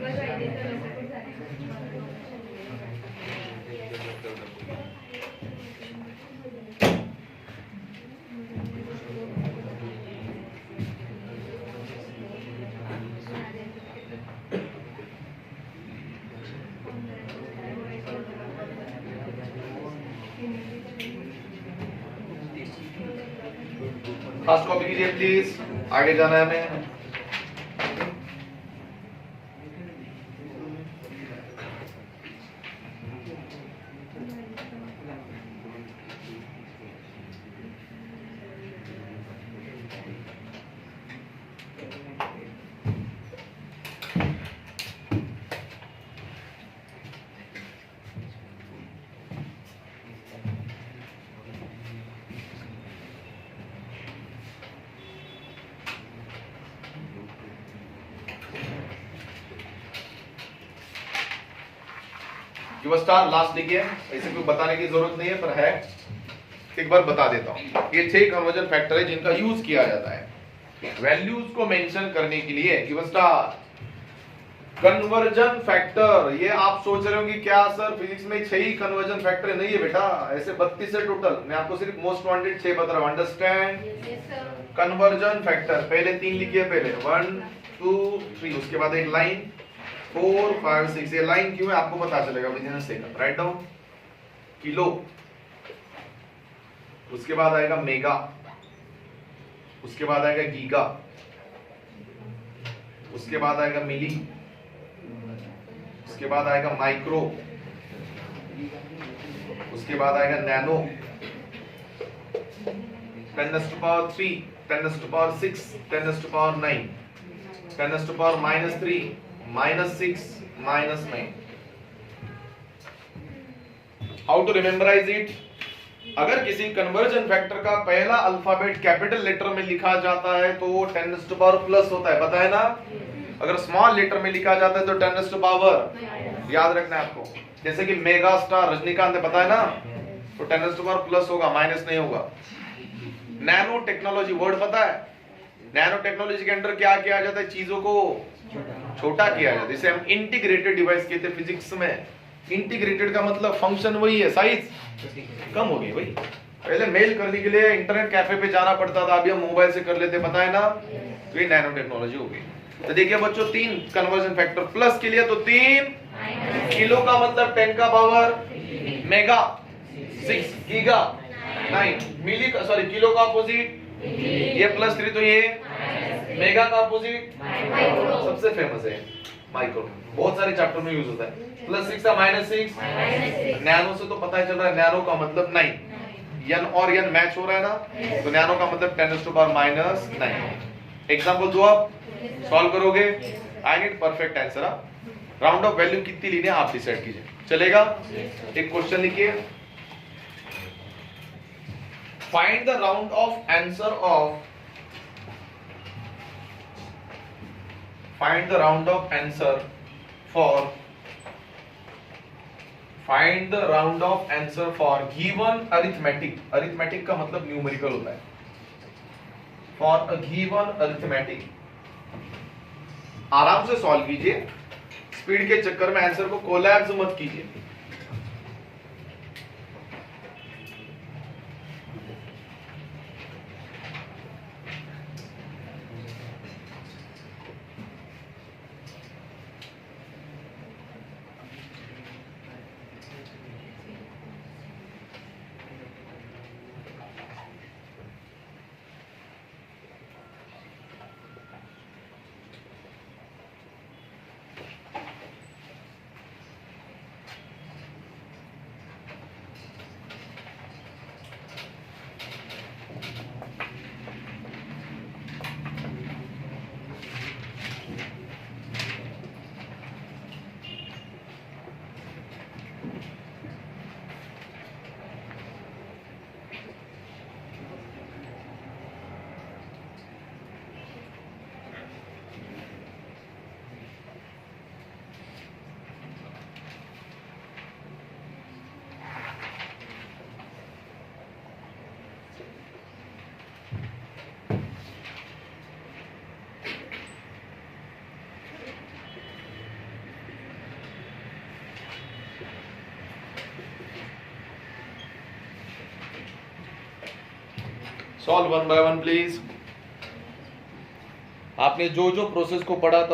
फास्ट कॉपी कीजिए प्लीज, आगे जाना है हमें. क्यू स्टार लास्ट लिखिए, ऐसे कोई बताने की जरूरत नहीं है पर है, एक बार बता देता हूं। ये 6 कन्वर्जन फैक्टर है जिनका यूज किया जाता है वैल्यूज को मेंशन करने के लिए। क्यू स्टार कन्वर्जन फैक्टर, ये आप सोच रहे हो कि क्या सर फिजिक्स में 6 ही कन्वर्जन फैक्टर नहीं है बेटा, ऐसे 32 है टोटल। मैं आपको सिर्फ मोस्ट वांटेड 6 बता रहा हूं। अंडरस्टैंड? कन्वर्जन फैक्टर पहले 3 लिखिए, पहले 1 2 3, उसके बाद एक लाइन 4 5 6। ये लाइन क्यों है आपको पता चलेगा with in a second. Write down. Kilo, उसके बाद आएगा मेगा, उसके बाद आएगा गीगा, उसके बाद आएगा मिली, उसके बाद आएगा माइक्रो, उसके बाद आएगा nano, 10⁻³ 10⁻⁶ 10⁻⁹ 10⁻³ -3 -6 -9। How to rememberize it? अगर किसी कन्वर्जन फैक्टर का पहला अल्फाबेट कैपिटल लेटर में लिखा जाता है तो वो 10⁻+ होता है, पता है ना? अगर स्मॉल लेटर में लिखा जाता है तो 10⁻, याद रखना है आपको। जैसे कि मेगा स्टार रजनीकांत है, पता है ना? तो 10⁻+ होगा, माइनस नहीं होगा। नैनो टेक्नोलॉजी वर्ड पता है? नैनो टेक्नोलॉजी के अंदर क्या किया जाता है? चीजों को छोटा किया जाता है, जिसे हम इंटीग्रेटेड डिवाइस कहते हैं फिजिक्स में। इंटीग्रेटेड का मतलब फंक्शन वही है, साइज कम हो गई भाई। पहले मेल करने के लिए इंटरनेट कैफे पे जाना पड़ता था, अभी हम मोबाइल से कर लेते, पता है ना? तो ये नैनो टेक्नोलॉजी हो गई। तो देखिए बच्चों, 3 कन्वर्जन फैक्टर प्लस के लिए तो 3 किलो का मतलब 10 का पावर, मेगा 6, गीगा 9, मिली का सॉरी किलो का अपोजिट ये +3, तो ये मेगा का अपोजिट सबसे फेमस है माइक्रो, बहुत सारे चैप्टर में यूज होता है। +6 का -6, नैनो से तो पता ही चल रहा है नैनो का मतलब 9, n और n मैच हो रहा है ना, तो नैनो का मतलब 10⁻⁹ एग्जांपल दो, आप सॉल्व करोगे। I need perfect answer. Round off value कितनी लेनी है आप डिसाइड कीजिए, चलेगा? एक क्वेश्चन लिखिए, find the round of answer of, find the round of answer for, find the round of answer for given arithmetic, arithmetic का मतलब न्यूमेरिकल होता है, for a given arithmetic। आराम से सॉल्व कीजिए, स्पीड के चक्कर में आंसर को कोलैप्स मत कीजिए। Solve 1 by 1 please. आपने जो जो प्रोसेस को पढ़ा था